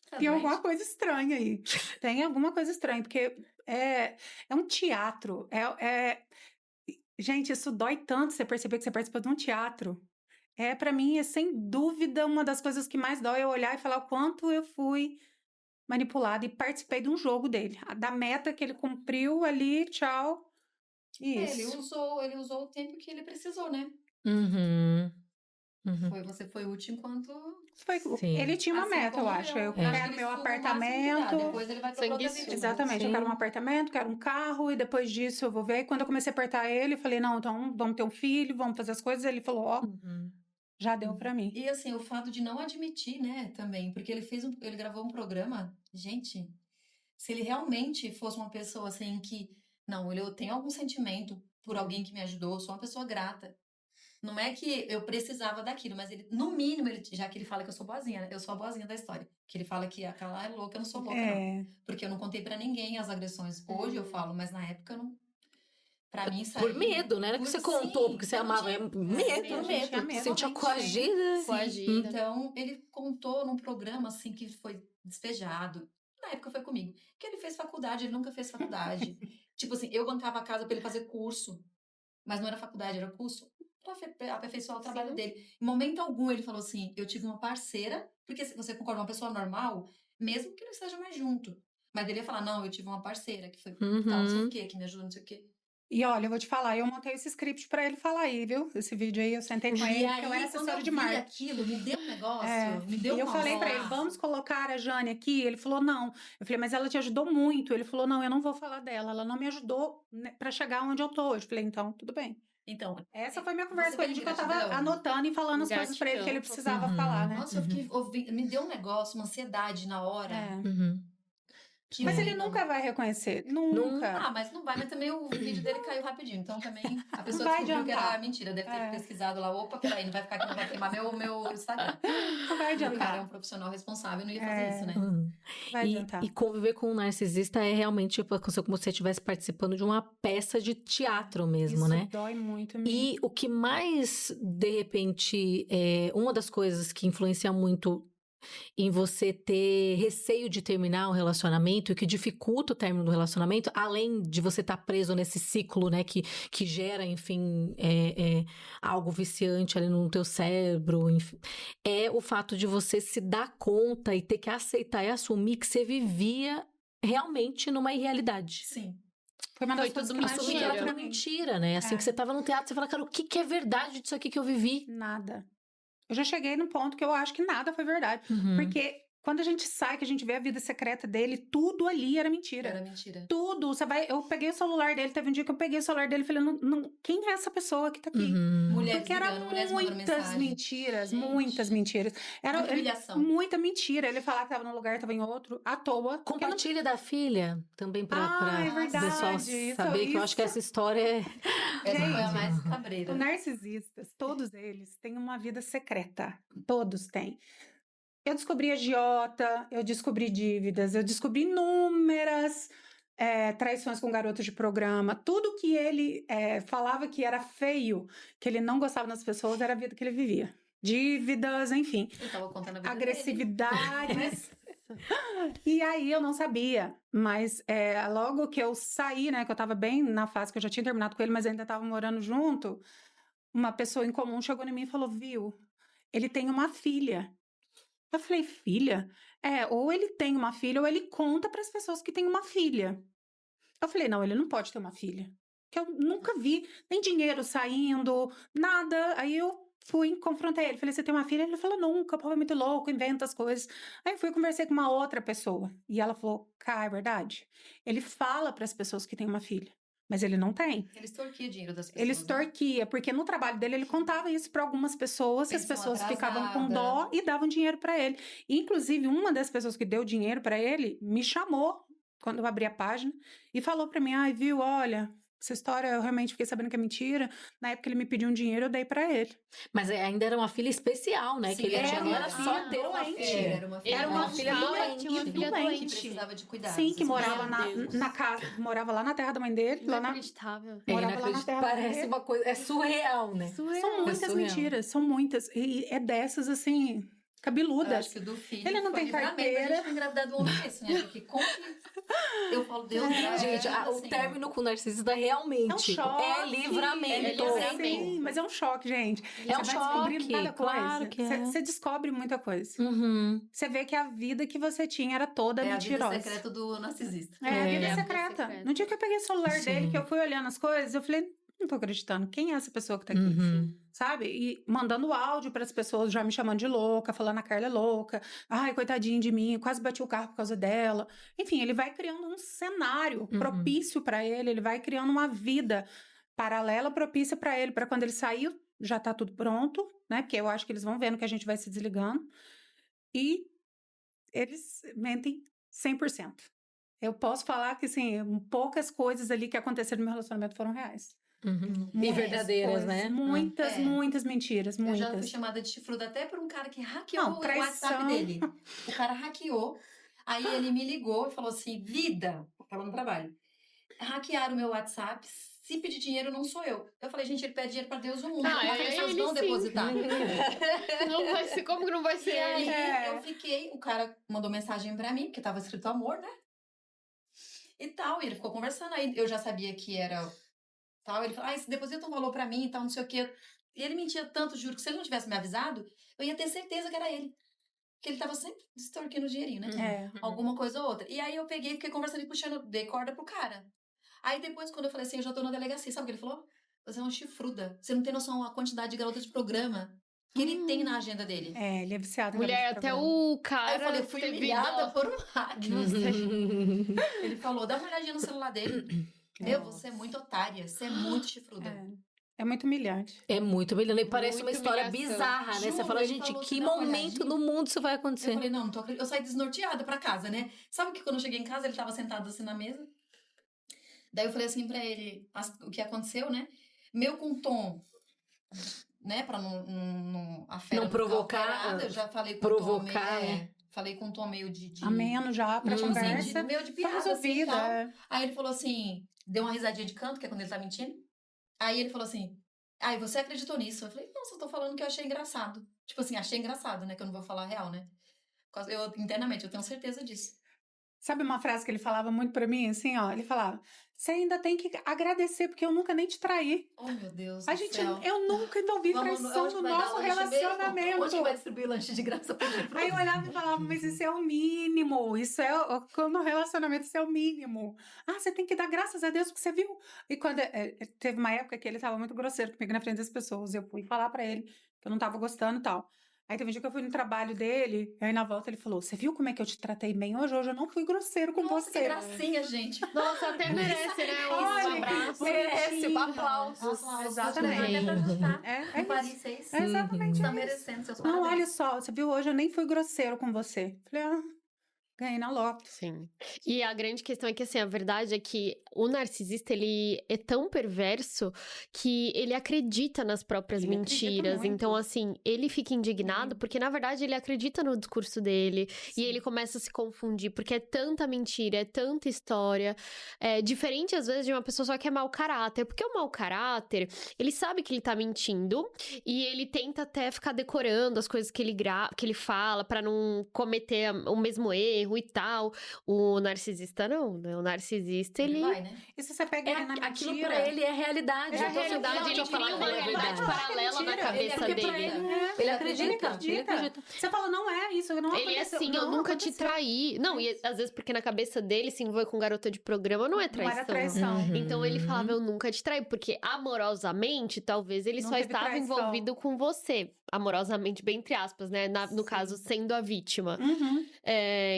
Tá tem alguma doente? coisa estranha aí. Tem alguma coisa estranha, porque é um teatro. Gente, isso dói tanto você perceber que você participa de um teatro. Pra mim, é sem dúvida uma das coisas que mais dói é olhar e falar o quanto eu fui manipulada e participei de um jogo dele. Da meta que ele cumpriu ali, tchau. Ele Isso. usou o tempo que ele precisou, né? Uhum. Uhum. Você foi útil enquanto. Sim. Ele tinha uma Assim meta, eu como acho. Eu acho que quero ele meu suga o máximo que dá, apartamento. depois ele vai procurar outra Sanguessuga. vítima. Exatamente, eu quero um Sim. apartamento, quero um carro, e depois disso eu vou ver. E quando eu comecei a apertar ele, eu falei, não, então vamos ter um filho, vamos fazer as coisas. Ele falou, ó, Uhum. já deu pra mim. E assim, o fato de não admitir, né, também, porque ele gravou um programa, gente, se ele realmente fosse uma pessoa assim que, não, eu tenho algum sentimento por alguém que me ajudou, eu sou uma pessoa grata. Não é que eu precisava daquilo, mas ele, no mínimo, já que ele fala que eu sou boazinha, né? Eu sou a boazinha da história. Que ele fala que aquela é louca, eu não sou louca, não. É, Porque eu não contei pra ninguém as agressões. Hoje eu falo, mas na época eu não. Pra mim, isso Por aí. medo, né? Não é que você contou porque você eu não amava. tinha- É medo. a gente tinha medo, Se sentia realmente. coagida. Sim. Coagida. Então, ele contou num programa, assim, que foi despejado. Na época foi comigo. Que ele fez faculdade, ele nunca fez faculdade. Tipo assim, eu bancava a casa pra ele fazer curso. Mas não era faculdade, era curso pra aperfeiçoar o trabalho Sim. dele. Em momento algum, ele falou assim, eu tive uma parceira, porque se você concorda, uma pessoa normal, mesmo que não esteja mais junto. Mas ele ia falar, não, eu tive uma parceira que foi tal, não sei o quê, que me ajudou, não sei o quê. e olha, eu vou te falar, eu montei esse script pra ele falar aí, viu? Esse vídeo aí, eu sentei com ele, E porque eu era aí, quando assessora eu de vi marketing. aquilo, me deu um negócio, me E deu eu uma falei pra ele, voz. vamos colocar a Jane aqui? Ele falou, não. Eu falei, mas ela te ajudou muito. Ele falou, não, eu não vou falar dela. Ela não me ajudou, né, pra chegar onde eu tô. Eu falei, então, tudo bem. Então, Essa foi minha conversa você com ele, tem de que eu tava gratidão? anotando e falando as coisas pra ele que ele Gratidão. precisava falar, né? Nossa, eu fiquei ouvindo, me deu um negócio, uma ansiedade na hora. É. Que Mas eu ele falei, nunca vai reconhecer. Nunca. Ah, mas não vai, mas também o vídeo dele caiu rapidinho. Então também a pessoa vai descobriu que era adiantar. mentira. Deve ter É. pesquisado lá, opa, peraí, não vai ficar aqui, não vai queimar meu Instagram. Não vai E o cara é adiantar. um profissional responsável, não ia fazer isso, né? Vai adiantar. E conviver com um narcisista é realmente tipo, como se você estivesse participando de uma peça de teatro mesmo, Isso né? dói muito. E o que mais, de repente, uma das coisas que influencia muito em você ter receio de terminar um relacionamento e que dificulta o término do relacionamento, além de você estar preso nesse ciclo, né, que gera, enfim, algo viciante ali no teu cérebro, enfim, é o fato de você se dar conta e ter que aceitar e assumir que você vivia realmente numa irrealidade. Sim. Foi uma das Foi coisas tudo que mais Assumir que doeu era pra tudo mim. mentira, né? Assim que você tava no teatro, você fala, cara, o que é verdade disso aqui que eu vivi? Nada. Eu já cheguei no ponto que eu acho que nada foi verdade. Porque quando a gente sai, que a gente vê a vida secreta dele, tudo ali era mentira. Era mentira. Tudo. Eu peguei o celular dele, teve um dia que eu peguei o celular dele e falei, não, quem é essa pessoa que tá aqui? Mulheres Porque era ligando, mulheres mandando muitas mensagem. mentiras, Gente, muitas mentiras. muita humilhação. Muita mentira. Ele falava que tava num lugar, tava em outro, à toa. Porque não- Compartilha da filha também pra é o verdade. pessoal saber que eu acho que essa história é... Essa foi a Gente, mais cabreira. Os narcisistas, todos eles, têm uma vida secreta. Todos têm. Eu descobri agiota, eu descobri dívidas, eu descobri inúmeras traições com garotos de programa, tudo que ele falava que era feio, que ele não gostava das pessoas, era a vida que ele vivia. Dívidas, enfim. Eu tava contando a vida Agressividades. E aí eu não sabia, mas logo que eu saí, né, que eu tava bem na fase que eu já tinha terminado com ele, mas ainda tava morando junto, uma pessoa em comum chegou em mim e falou, viu, ele tem uma filha. Eu falei, filha? Ou ele tem uma filha, ou ele conta para as pessoas que tem uma filha. Eu falei, não, ele não pode ter uma filha. Que eu nunca vi, nem dinheiro saindo, nada. Aí eu fui, confrontei ele. Falei, você tem uma filha? Ele falou, nunca, o povo é muito louco, inventa as coisas. Aí eu fui conversei com uma outra pessoa. E ela falou, cara, é verdade. Ele fala para as pessoas que tem uma filha, mas ele não tem. Ele extorquia dinheiro das pessoas. Ele extorquia, porque no trabalho dele ele contava isso para algumas pessoas, e as pessoas ficavam com dó e davam dinheiro para ele. Inclusive, uma das pessoas que deu dinheiro para ele me chamou quando eu abri a página e falou para mim, ai, viu, olha, essa história eu realmente fiquei sabendo que é mentira. Na época ele me pediu um dinheiro, eu dei para ele. Mas ainda era uma filha especial, né? Sim, que ele tinha, não uma era filha só ter uma doente. filha. Era uma filha doente. Uma filha doente. doente. Que precisava de cuidados. Sim, que morava Meu Deus. na casa, morava lá na terra da mãe dele. Lá na... Inacreditável. É morava lá na inacreditável. terra da mãe Parece dele. uma coisa, é surreal, né? Surreal. São muitas surreal. mentiras, são muitas. E é dessas, assim, Eu cabeludas. acho que o do filho Ele não foi tem livramento da carteira. gente ter engravidado um homem desse, né? Porque como que... Eu falo, Deus... Gente, o assim, término com o narcisista realmente É um choque. é livramento. Sim, mas é um choque, gente. É um Você vai descobrindo choque, cada coisa. claro que é. Você descobre muita coisa. Uhum. Você vê que a vida que você tinha era toda É a vida mentirosa. secreta do narcisista. É a vida É. secreta. Vida No dia que eu peguei o celular Sim. dele, que eu fui olhando as coisas, eu falei, não tô acreditando. Quem é essa pessoa que tá aqui? Uhum. Sabe? E mandando áudio para as pessoas, já me chamando de louca, falando a Carla é louca. Ai, coitadinho de mim, quase bati o carro por causa dela. Enfim, ele vai criando um cenário propício para ele vai criando uma vida paralela propícia para ele, para quando ele saiu, já tá tudo pronto, né? Porque eu acho que eles vão vendo que a gente vai se desligando. E eles mentem 100%. Eu posso falar que, assim, poucas coisas ali que aconteceram no meu relacionamento foram reais. Uhum. E Muitas verdadeiras, coisas, né? Muitas, É. muitas mentiras, Eu já fui muitas. chamada de chifruda até por um cara que hackeou Não, o traição. WhatsApp dele. O cara hackeou, aí ele me ligou e falou assim, vida, eu tava no trabalho, hackearam o meu WhatsApp, se pedir dinheiro não sou eu. Eu falei, gente, ele pede dinheiro pra Deus o mundo, Não, as é pessoas ele vão sim. depositar. Não vai ser, como que não vai ser E aí ele? eu fiquei, o cara mandou mensagem pra mim, porque tava escrito amor, né? E tal, e ele ficou conversando, aí eu já sabia que era tal, ele falou, deposita um valor pra mim e tal, não sei o quê. E ele mentia tanto, juro, que se ele não tivesse me avisado, eu ia ter certeza que era ele. Que ele tava sempre extorquindo o dinheirinho, né? É. Alguma coisa ou outra. E aí eu peguei e fiquei conversando e puxando, dei corda pro cara. Aí depois, quando eu falei assim, eu já tô na delegacia, sabe o que ele falou? Você é uma chifruda. Você não tem noção da quantidade de garotas de programa que ele tem na agenda dele. É, ele é viciado. em Mulher, garoto de até programa. o Aí cara eu falei, fui teve humilhada dó. por um hacker. Ele falou, dá uma olhadinha no celular dele. Você é muito otária, você é muito chifruda. É muito humilhante. É muito brilhante. Parece uma Muita história humilhação. bizarra, né? Você Juro, fala, ele gente, falou, que você dá uma momento olhadinha? do mundo isso vai Eu acontecer? falei, não tô acreditando. Eu saí desnorteada pra casa, né? Sabe que quando eu cheguei em casa, ele tava sentado assim na mesa? Daí eu falei assim pra ele, o que aconteceu, né? Meu com tom, né? Pra a fera Não ficar provocar, alterada, eu já falei com provocar, tom meio, né? falei com um tom meio de Ameno já pra Uhum. conversa. meio de Tá piada, assim, e resolvida. tal. É. Aí ele falou assim, deu uma risadinha de canto, que é quando ele tá mentindo. Aí ele falou assim, você acreditou nisso? Eu falei, não, só tô falando que eu achei engraçado. Tipo assim, achei engraçado, né? Que eu não vou falar a real, né? Internamente, eu tenho certeza disso. Sabe uma frase que ele falava muito pra mim, assim, ó? Ele falava, você ainda tem que agradecer, porque eu nunca nem te traí. Oh, meu Deus A do gente, céu. eu nunca envolvi traição onde no vai dar nosso lanche mesmo? relacionamento. Onde vai distribuir lanche de graça pra gente? Aí eu olhava e falava, mas isso é o mínimo, isso é, no relacionamento isso é o mínimo. Você tem que dar graças a Deus porque você viu. E quando, teve uma época que ele tava muito grosseiro comigo na frente das pessoas, eu fui falar pra ele que eu não tava gostando e tal. Aí teve um dia que eu fui no trabalho dele, e aí na volta ele falou, você viu como é que eu te tratei bem hoje? Hoje eu não fui grosseiro com Nossa, você. que gracinha, gente. Nossa, até merece, né? Olha, Um abraço. Merece aplausos. Exatamente. Até pra jantar. É Em Paris isso. 6. É exatamente Tá isso. merecendo seus Não, parabéns. olha só, você viu hoje eu nem fui grosseiro com você. Falei, ganhei na loto. Sim. E a grande questão é que, assim, a verdade é que o narcisista, ele é tão perverso que ele acredita nas próprias Ele acredita mentiras. muito. Então, assim, ele fica indignado porque, na verdade, ele acredita no discurso dele. Sim. E ele começa a se confundir, porque é tanta mentira, é tanta história. É diferente, às vezes, de uma pessoa só que é mau caráter. Porque o mau caráter, ele sabe que ele tá mentindo e ele tenta até ficar decorando as coisas que ele fala pra não cometer o mesmo erro e tal. O narcisista não, né? O narcisista, ele... vai, né? E se você pega ele na Aquilo mentira... pra ele é realidade. É Então, se realidade, eu ele te falar cria que uma não é realidade verdade. paralela na mentira. cabeça Porque pra dele. ele acredita. Ele acredita. Você fala, não é isso, não Ele é aconteceu. assim, eu Não nunca te aconteceu. traí. Não, e às vezes porque na cabeça dele se envolver com garota de programa não é Não era traição. traição. Uhum. Então ele falava, eu nunca te traí, porque amorosamente, talvez ele Não só teve estava traição. envolvido com você. Amorosamente, bem entre aspas, né? No caso, sendo a vítima. Uhum.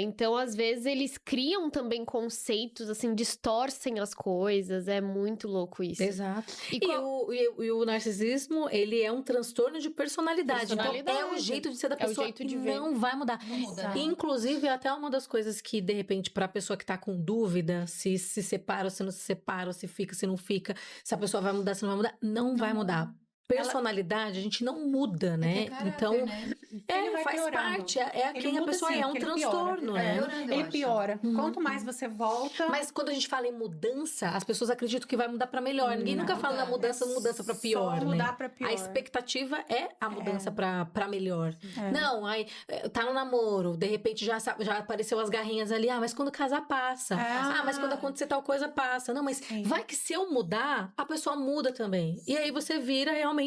Então, às vezes, eles criam também conceitos, assim, distorcem as coisas. É muito louco isso. Exato. E E o narcisismo, ele é um transtorno de personalidade. Então, é o Personalidade. jeito de ser da É o pessoa jeito que de ver. não vai mudar. Não muda, né? Inclusive, até uma das coisas que, de repente, pra pessoa que tá com dúvida, se separa ou se não se separa, ou se fica, se não fica, se a pessoa vai mudar, se não vai mudar, não vai mudar. Personalidade, a gente não muda, né? É caráter, Então, né? Ele vai faz piorando. parte. É Ele quem a muda pessoa sim, é um porque ele transtorno, piora. né? Piorando, eu Ele acho. piora. Uhum. Quanto mais você volta... Mas quando a gente fala em mudança, as pessoas acreditam que vai mudar pra melhor. Ninguém nunca Não fala da dá. mudança pra pior, só né? mudar pra pior. A expectativa é a mudança pra melhor. É. Não, aí tá no namoro, de repente já apareceu as garrinhas ali. Ah, mas quando casar passa. Ah. Mas quando acontecer tal coisa passa. Não, mas Sim. vai que se eu mudar, a pessoa muda também. E aí você vira realmente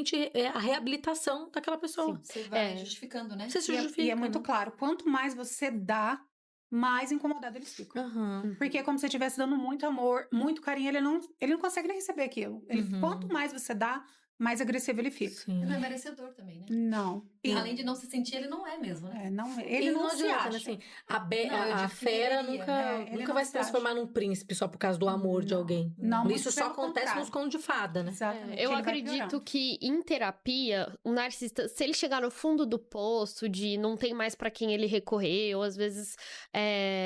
a reabilitação daquela pessoa. Você vai É. justificando, né? Você se E é- justifica. E é muito né? claro, quanto mais você dá, mais incomodado eles ficam. Aham. Porque é como se você estivesse dando muito amor, muito carinho, ele não consegue nem receber aquilo. Uhum. Quanto mais você dá, mais agressivo ele fica. Sim. Ele não é merecedor também, né? Não. Além de não se sentir, ele não é mesmo, né? Ele não se adianta, acha. né? Assim, Não, eu a fera diferiria. Ele nunca não vai se se transformar num príncipe só por causa do amor de Não. alguém. Não, muito Isso só pelo acontece contrário. nos contos de fada, né? Exatamente. Eu ele vai acredito piorando. que em terapia, o narcisista, se ele chegar no fundo do poço, de não tem mais pra quem ele recorrer, ou às vezes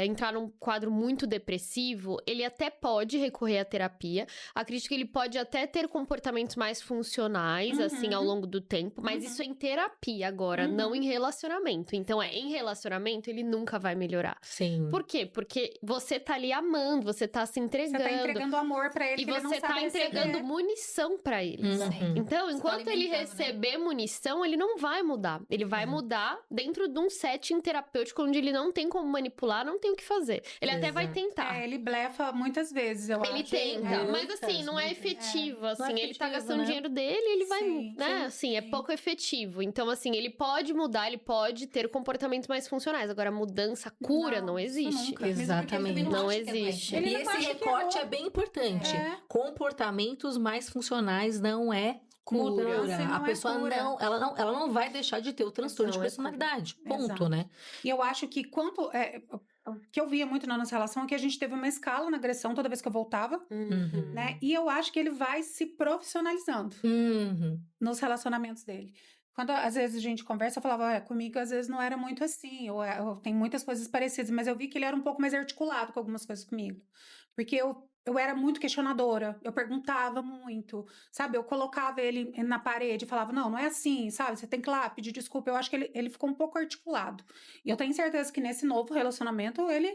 entrar num quadro muito depressivo, ele até pode recorrer à terapia. Acredito que ele pode até ter comportamentos mais funcionais, assim, ao longo do tempo, mas isso é em terapia agora, não em relacionamento. Então, em relacionamento, ele nunca vai melhorar. Sim. Por quê? Porque você tá ali amando, você tá se Você entregando. tá entregando amor pra ele E que ele não você tá sabe entregando receber. munição pra ele. Uhum. Então, Você tá enquanto ele alimentando, né? receber munição, ele não vai mudar. Ele vai mudar dentro de um setting terapêutico onde ele não tem como manipular, não tem o que fazer. Ele até vai Exato. tentar. Ele blefa muitas vezes, eu Ele acho. tenta, mas muitas, assim, não é muitas. efetivo, assim, Não é ele tá efetivo, gastando né? dinheiro dele, ele vai, Sim, né, sim, assim, é sim. pouco efetivo. Então, assim, ele pode mudar, ele pode ter comportamentos mais funcionais. Agora, mudança, cura, não isso existe. nunca. Mesmo porque ele também Não acha que é doente, existe. né? Ele E não esse acha que recorte é é bem importante. É. Comportamentos mais funcionais não é cura. Mudança não A é pessoa cura. ela não vai deixar de ter o transtorno Não de é cura. personalidade. Ponto, Exato. né? E eu acho que o que eu via muito na nossa relação é que a gente teve uma escala na agressão toda vez que eu voltava, Uhum. né? E eu acho que ele vai se profissionalizando Uhum. nos relacionamentos dele. Quando às vezes a gente conversa, eu falava, comigo às vezes não era muito assim, eu tenho muitas coisas parecidas, mas eu vi que ele era um pouco mais articulado com algumas coisas comigo. Porque eu era muito questionadora, eu perguntava muito, sabe? Eu colocava ele na parede e falava, não é assim, sabe? Você tem que ir lá pedir desculpa. Eu acho que ele ficou um pouco articulado. E eu tenho certeza que nesse novo relacionamento ele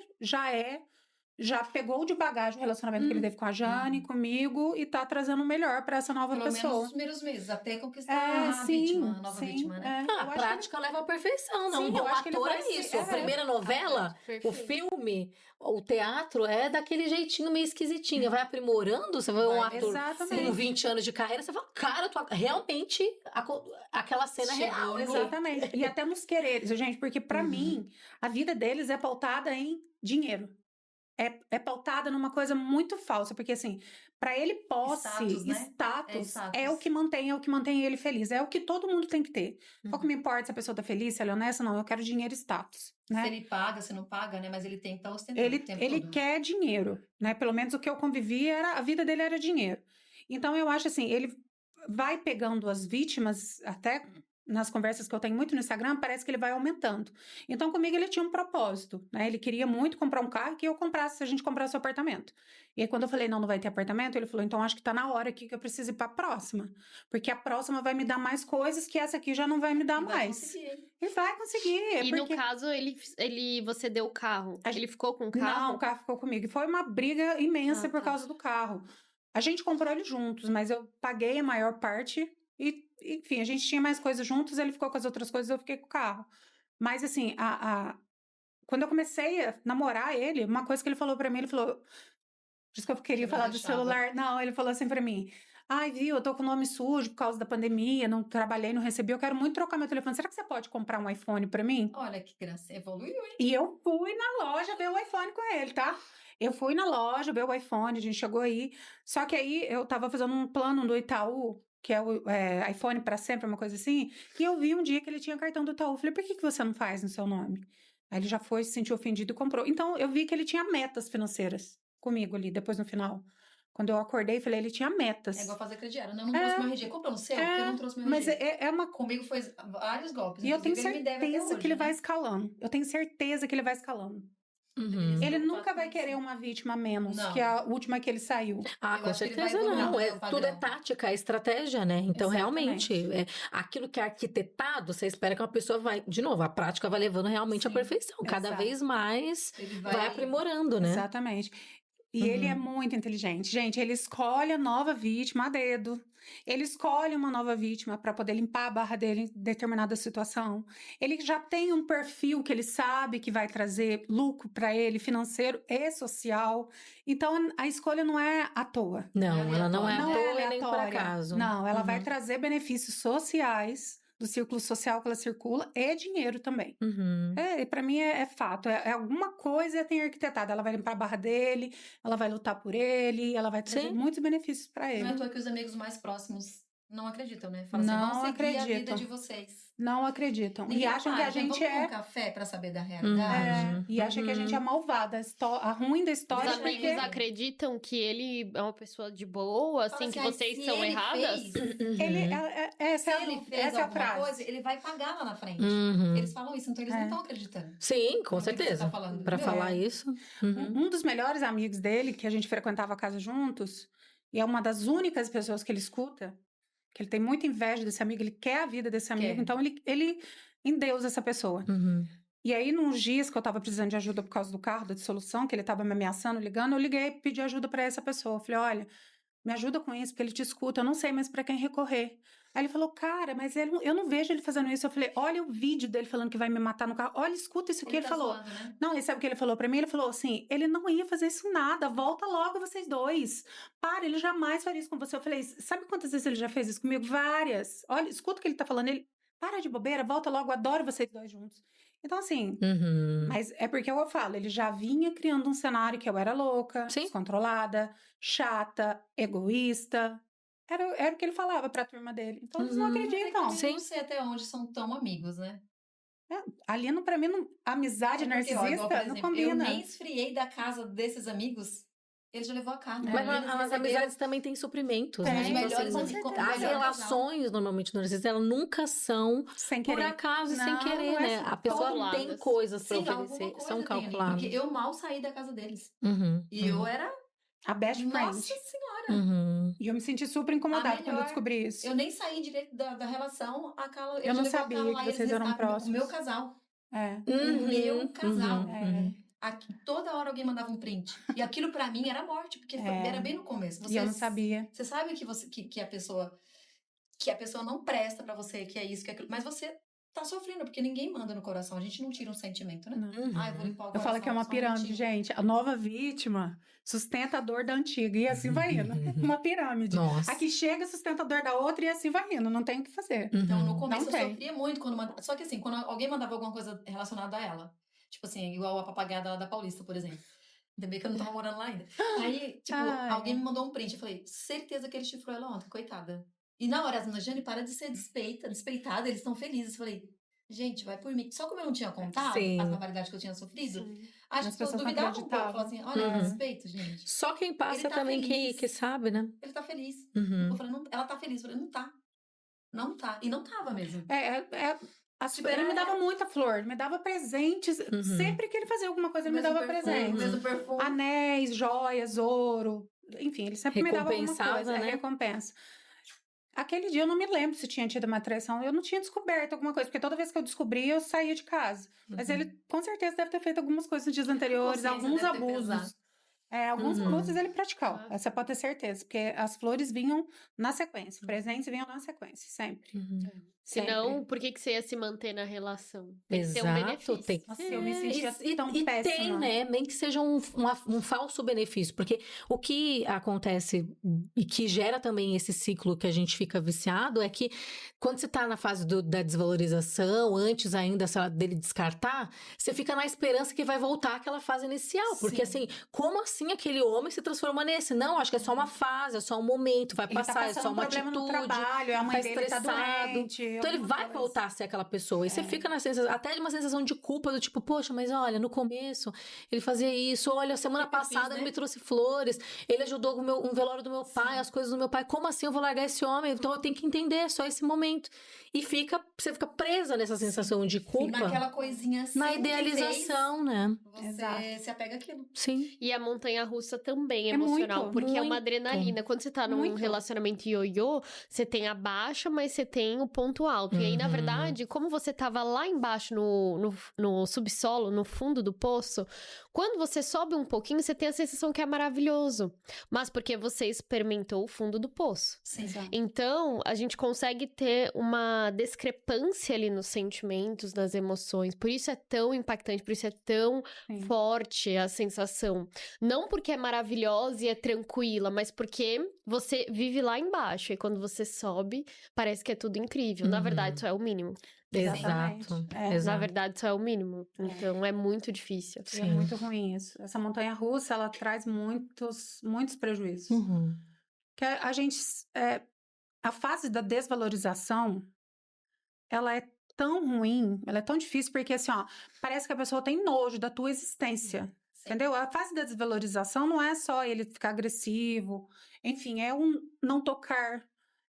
já pegou de bagagem o relacionamento que ele teve com a Jane, comigo, e tá trazendo o melhor pra essa nova Pelo menos pessoa. nos primeiros meses, até conquistar a vítima, a nova vítima, né? eu A acho que prática leva à perfeição, não. Sim, Um bom eu acho que ele ator vai é ser- isso. A é. primeira novela, o filme, o teatro é daquele jeitinho meio esquisitinho. Vai aprimorando, você vai um Vai, ator exatamente. com 20 anos de carreira, você fala, cara, realmente aquela cena é Chegou, real. Exatamente. E até nos quereres, gente, porque pra mim, a vida deles é pautada em dinheiro. É pautada numa coisa muito falsa, porque assim, pra ele posse, Status, né? status, É é o que mantém ele feliz, é o que todo mundo tem que ter. Pouco me importa se a pessoa tá feliz, se ela é honesta, não, eu quero dinheiro e status, Se né? ele paga, se não paga, né? Mas ele tem que estar ostentando Ele, o tempo ele todo. quer dinheiro, né? Pelo menos o que eu convivi a vida dele era dinheiro. Então eu acho assim, ele vai pegando as vítimas até nas conversas que eu tenho muito no Instagram, parece que ele vai aumentando. Então, comigo ele tinha um propósito, né? Ele queria muito comprar um carro que eu comprasse, se a gente comprasse o apartamento. E aí, quando eu falei, não vai ter apartamento, ele falou, então acho que tá na hora aqui que eu preciso ir pra próxima. Porque a próxima vai me dar mais coisas que essa aqui já não vai me dar mais. Ele vai conseguir. E no caso, você deu o carro. Ele ficou com o carro? Não, o carro ficou comigo. E foi uma briga imensa por causa do carro. A gente comprou ele juntos, mas eu paguei a maior parte e, enfim, a gente tinha mais coisas juntos, ele ficou com as outras coisas, eu fiquei com o carro. Mas, assim, quando eu comecei a namorar ele, uma coisa que ele falou pra mim, ele falou... Por isso que eu queria falar do celular. Não, ele falou assim pra mim... Ai, viu, eu tô com o nome sujo por causa da pandemia, não trabalhei, não recebi, eu quero muito trocar meu telefone. Será que você pode comprar um iPhone pra mim? Olha que graça, evoluiu, hein? E eu fui na loja ver o iPhone com ele, tá? Eu fui na loja ver o iPhone, a gente chegou aí. Só que aí eu tava fazendo um plano do Itaú, que é o iPhone pra sempre, uma coisa assim. E eu vi um dia que ele tinha cartão do Itaú. Falei, por que você não faz no seu nome? Aí ele já foi, se sentiu ofendido e comprou. Então eu vi que ele tinha metas financeiras comigo ali, depois no final. Quando eu acordei, falei, ele tinha metas. É igual fazer crediário. Não trouxe meu RG. Compra no seu, porque eu não trouxe meu RG. Mas é uma... Comigo foi vários golpes. E eu tenho Inclusive, ele me deve até certeza hoje, que ele né? vai escalando. Eu tenho certeza que ele vai escalando. Uhum. Ele nunca vai querer uma vítima menos Não. que a última que ele saiu. Ah, Eu com acho que ele certeza vai não. evoluir, o padrão. Tudo é tática, é estratégia, né? Então, Exatamente. realmente, aquilo que é arquitetado, você espera que uma pessoa vai... De novo, a prática vai levando realmente à Sim, perfeição. Cada exato. vez mais Ele vai aprimorando, né? Exatamente. E ele é muito inteligente. Gente, ele escolhe a nova vítima a dedo. Ele escolhe uma nova vítima para poder limpar a barra dele em determinada situação. Ele já tem um perfil que ele sabe que vai trazer lucro para ele, financeiro e social. Então, a escolha não é à toa. Não, ela não é à Não é toa e nem por aleatória. acaso. Não, ela vai trazer benefícios sociais do círculo social que ela circula e dinheiro também. Uhum. E pra mim é fato. É alguma coisa tem arquitetado. Ela vai limpar a barra dele, ela vai lutar por ele, ela vai trazer Sim. muitos benefícios pra Não é à ele. toa que os amigos mais próximos não acreditam, né? Falam Não assim, vão seguir a vida acreditam. de vocês. Não acreditam. Ninguém E acham que a para, então gente vamos tomar é. um café pra saber da realidade. E acham que a gente é malvada. A ruim da Os história é amigos porque acreditam que ele é uma pessoa de boa, Fala assim, que "Ai, vocês se são ele erradas? fez- ele. Se ele fez Essa é a alguma frase. coisa, ele vai pagar lá na frente. Uhum. Eles falam isso, então eles não estão acreditando. Sim, com No que você certeza. tá falando. Pra É. falar isso. Uhum. Um dos melhores amigos dele, que a gente frequentava a casa juntos, e é uma das únicas pessoas que ele escuta, que ele tem muita inveja desse amigo, ele quer a vida desse amigo, Quer. então ele endeusa essa pessoa. Uhum. E aí, nos dias que eu tava precisando de ajuda por causa do carro, da dissolução, que ele tava me ameaçando, ligando, eu liguei e pedi ajuda pra essa pessoa. Eu falei, olha, me ajuda com isso, porque ele te escuta, eu não sei mais pra quem recorrer. Aí ele falou, cara, mas eu não vejo ele fazendo isso. Eu falei, olha o vídeo dele falando que vai me matar no carro. Olha, escuta isso que ele tá falou. zoando, né? Não, e sabe o que ele falou pra mim? Ele falou assim, ele não ia fazer isso nada, volta logo vocês dois. Para, ele jamais faria isso com você. Eu falei, sabe quantas vezes ele já fez isso comigo? Várias. Olha, escuta o que ele tá falando. Ele, para de bobeira, volta logo, adoro vocês dois juntos. Então, assim, Uhum. mas é porque eu falo, ele já vinha criando um cenário que eu era louca, Sim. descontrolada, chata, egoísta. Era o que ele falava pra turma dele. Então, eles não Uhum. acreditam. Sim. Não sei até onde são tão amigos, né? Ali, pra mim, amizade É porque, ó, narcisista igual, por não exemplo, combina. eu nem esfriei da casa desses amigos, ele já levou a carne. Mas Eles as receberam- amizades também têm suprimentos, Tem, né? Os Então, melhores assim, amigos, as melhor relações, normalmente, narcisistas, elas nunca são Sem por querer. acaso e sem Não, querer, não é né? assim. A pessoa Calculadas. tem coisas pra Sim, alguma oferecer, coisa são tem ali, calculadas. porque eu mal saí da casa deles. Uhum, E eu era, A best friend. nossa senhora. Uhum. E eu me senti super incomodada A quando eu melhor- descobri isso. Eu nem saí direito da relação, a Carla... Eu não já levou a sabia Carla que lá e vocês eles- eram O próximos. meu casal. É. Uhum, meu casal. uhum. Aqui, toda hora alguém mandava um print. E aquilo pra mim era morte, porque era bem no começo. E eu não sabia. Você sabe que a pessoa não presta pra você, que é isso, que é aquilo. Mas você tá sofrendo, porque ninguém manda no coração. A gente não tira um sentimento, né? Não. Ah, eu vou limpar o Eu coração. falo que é uma só um pirâmide, minutinho. gente. A nova vítima sustenta a dor da antiga. E assim vai indo. Uma pirâmide. Nossa. Aqui chega, sustenta a dor da outra e assim vai indo. Não tem o que fazer. Então, no Uhum. começo Não eu tem. sofria muito quando mandava. Só que assim, quando alguém mandava alguma coisa relacionada a ela. Tipo assim, igual a papagaiada lá da Paulista, por exemplo. Ainda bem que eu não tava morando lá ainda. Aí, tipo, Ai. alguém me mandou um print. Eu falei, certeza que ele chifrou ela ontem, coitada. E na hora, as meninas, Jane, para de ser despeitada, eles estão felizes. Eu falei, gente, vai por mim. Só como eu não tinha contado Sim. as barbaridades que eu tinha sofrido, As acho que eu pessoas não duvidava um pouco. acreditavam. Falava assim, olha, Uhum. respeito, gente. Só quem passa Ele tá também feliz. que sabe, né? Ele tá feliz. Uhum. Eu falei, ela tá feliz. Eu falei, não tá. não tá. E não tava mesmo. Ele me dava muita flor, me dava presentes. Sempre que ele fazia alguma coisa, ele me dava presentes. Mesmo perfume. Anéis, joias, ouro. Enfim, ele sempre me dava alguma coisa. Né? Recompensa. Aquele dia eu não me lembro se tinha tido uma traição. Eu não tinha descoberto alguma coisa, porque toda vez que eu descobria, eu saía de casa. Mas ele, com certeza, deve ter feito algumas coisas nos dias anteriores, alguns abusos. Alguns abusos ele praticou. Você pode ter certeza, porque as flores vinham na sequência, presentes vinham na sequência, sempre. Senão, por que você ia se manter na relação? Tem que ter um Exato, benefício. tem que Nossa, eu me sentia tão e péssima. tem, né? Nem que seja um falso benefício. Porque o que acontece e que gera também esse ciclo que a gente fica viciado é que quando você tá na fase da desvalorização, antes ainda sei lá, dele descartar, você fica na esperança que vai voltar àquela fase inicial. Porque assim, como assim aquele homem se transforma nesse? Não, acho que é só uma fase, é só um momento, vai passar, é só uma problema atitude. no trabalho, a mãe dele tá doente. Então ele vai voltar a ser aquela pessoa. E você fica na sensação, até de uma sensação de culpa, do tipo, poxa, mas olha, no começo ele fazia isso, olha, semana passada ele me trouxe flores, ele ajudou um velório do meu pai, as coisas do meu pai, como assim eu vou largar esse homem? Então eu tenho que entender só esse momento. E você fica presa nessa sensação de culpa. Naquela coisinha assim. Na idealização, né? Você se apega àquilo. Sim. E a montanha-russa também é emocional, porque é uma adrenalina. Quando você tá num relacionamento ioiô, você tem a baixa, mas você tem o ponto alto. E aí, na verdade, como você tava lá embaixo no subsolo, no fundo do poço, quando você sobe um pouquinho, você tem a sensação que é maravilhoso. Mas porque você experimentou o fundo do poço. Sim. Então, a gente consegue ter uma discrepância ali nos sentimentos, nas emoções. Por isso é tão impactante, por isso é tão forte a sensação. Não porque é maravilhosa e é tranquila, mas porque você vive lá embaixo. E quando você sobe, parece que é tudo incrível. Na verdade, isso é o mínimo. Exato. Na verdade, isso é o mínimo. Então, é muito difícil. E é muito ruim isso. Essa montanha-russa, ela traz muitos prejuízos. Que a gente... a fase da desvalorização, ela é tão ruim, ela é tão difícil, porque assim, ó, parece que a pessoa tem nojo da tua existência. Entendeu? A fase da desvalorização não é só ele ficar agressivo. Enfim, é um não tocar.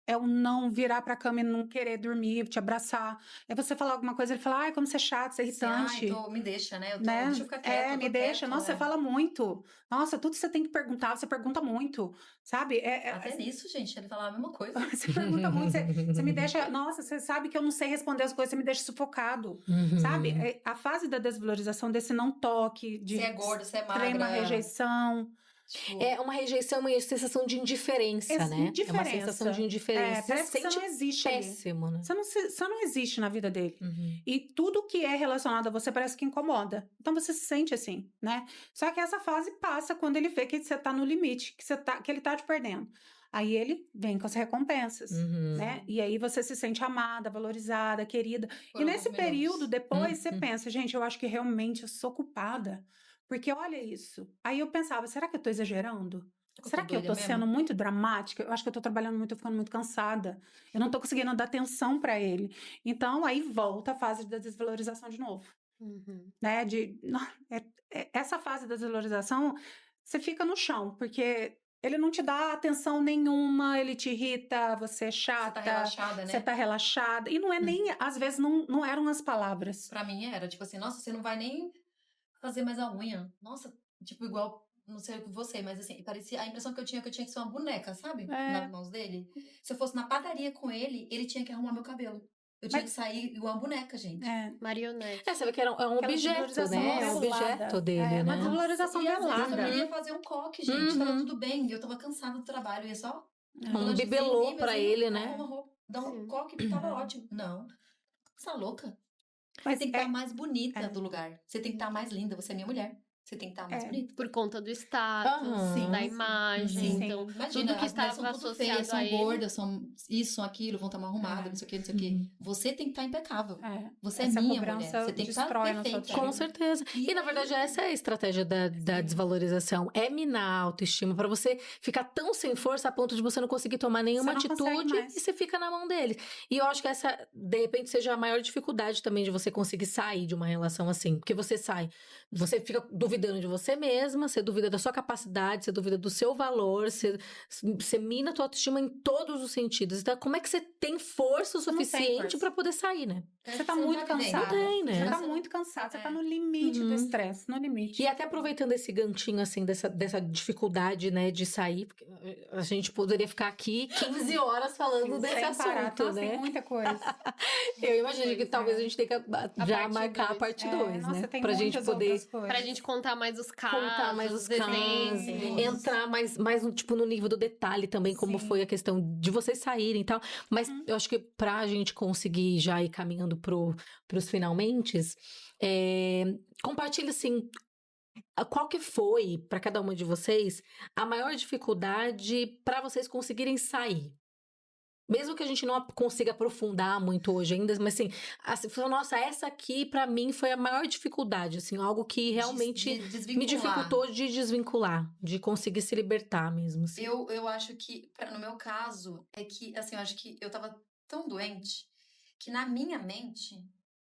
É o não virar pra cama e não querer dormir, te abraçar. É você falar alguma coisa, ele fala, ai, como você é chato, você é irritante. Me deixa, né? Deixa eu ficar quieto. Me deixa. Nossa, você fala muito. Nossa, tudo você tem que perguntar, você pergunta muito, sabe? Até nisso, gente, ele falava a mesma coisa. Você pergunta muito, você me deixa... Nossa, você sabe que eu não sei responder as coisas, você me deixa sufocado, sabe? A fase da desvalorização, desse não toque, de você é gorda, você é magra. extrema rejeição... É uma rejeição, uma sensação de indiferença, né? É uma sensação de indiferença. Parece que você não existe péssimo, ali. Né? Você não existe na vida dele. E tudo que é relacionado a você parece que incomoda. Então você se sente assim, né? Só que essa fase passa quando ele vê que você tá no limite, que ele tá te perdendo. Aí ele vem com as recompensas, né? E aí você se sente amada, valorizada, querida. E nesse período, depois, você pensa, gente, eu acho que realmente eu sou culpada. Porque olha isso. Aí eu pensava, será que eu tô exagerando? Será que eu tô sendo muito dramática? Eu acho que eu tô trabalhando muito, tô ficando muito cansada. Eu não tô conseguindo dar atenção pra ele. Então, aí volta a fase da desvalorização de novo. Né? Essa fase da desvalorização, você fica no chão, porque ele não te dá atenção nenhuma, ele te irrita, você é chata. Você tá relaxada, né? Você tá relaxada. E não é nem, às vezes, não eram as palavras. Pra mim era, tipo assim, nossa, você não vai nem fazer mais a unha. Nossa, tipo, igual, não sei você, mas assim, parecia, a impressão que eu tinha que ser uma boneca, sabe? Nas mãos dele. Se eu fosse na padaria com ele, ele tinha que arrumar meu cabelo. Eu tinha que sair igual uma boneca, gente. Marionete. Você vê que é um objeto, né? É um objeto dele, né? Uma desvalorização velada. Eu queria fazer um coque, gente. Tava tudo bem. Eu tava cansada do trabalho. Eu ia só... Um bibelô pra ele, né? Dar um coque que tava ótimo. Não. Você tá louca? Você tem que estar mais bonita do lugar. Você tem que estar mais linda. Você é minha mulher. Você tem que estar mais bonita. Por conta do status, da imagem. Então, imagina, tudo que estava associado são gordas, são isso, são aquilo, vão estar mal arrumadas, não sei o que, não sei o que. Você tem que estar impecável. Você é minha mulher. Você tem que estar perfeita. Com certeza. E na verdade, essa é a estratégia da desvalorização. É minar a autoestima para você ficar tão sem força a ponto de você não conseguir tomar nenhuma atitude e você fica na mão dele. E eu acho que essa, de repente, seja a maior dificuldade também de você conseguir sair de uma relação assim. Porque você sai, você fica duvidando duvidando de você mesma, você duvida da sua capacidade, você duvida do seu valor, você mina a tua autoestima em todos os sentidos. Então, como é que você tem força o Você não tem suficiente força. pra poder sair, né? Você tá não muito tá vivendo. cansada. Não tem, né? Você tá Você muito cansada, você tá É. no limite do estresse, no limite. E até aproveitando esse ganchinho, assim, dessa dificuldade, né, de sair, porque a gente poderia ficar aqui 15 horas falando desse Sem parar. assunto, Nossa, tem né? muita coisa. Eu imagino que talvez a gente tenha que já parte marcar a dois. parte É, 2, nossa, né? tem Pra gente muitas poder outras coisas. Pra gente contar mais os casos, contar mais os casos, exemplos. entrar mais tipo, no nível do detalhe também, como Sim. foi a questão de vocês saírem e tal. Mas eu acho que pra gente conseguir já ir caminhando pros finalmentes, compartilha, assim, qual que foi, pra cada uma de vocês, a maior dificuldade pra vocês conseguirem sair? Mesmo que a gente não consiga aprofundar muito hoje ainda, mas assim, nossa, essa aqui pra mim foi a maior dificuldade, assim, algo que realmente De desvincular. me dificultou de desvincular, de conseguir se libertar mesmo, assim. Eu acho que, no meu caso, é que, assim, eu acho que eu tava tão doente que na minha mente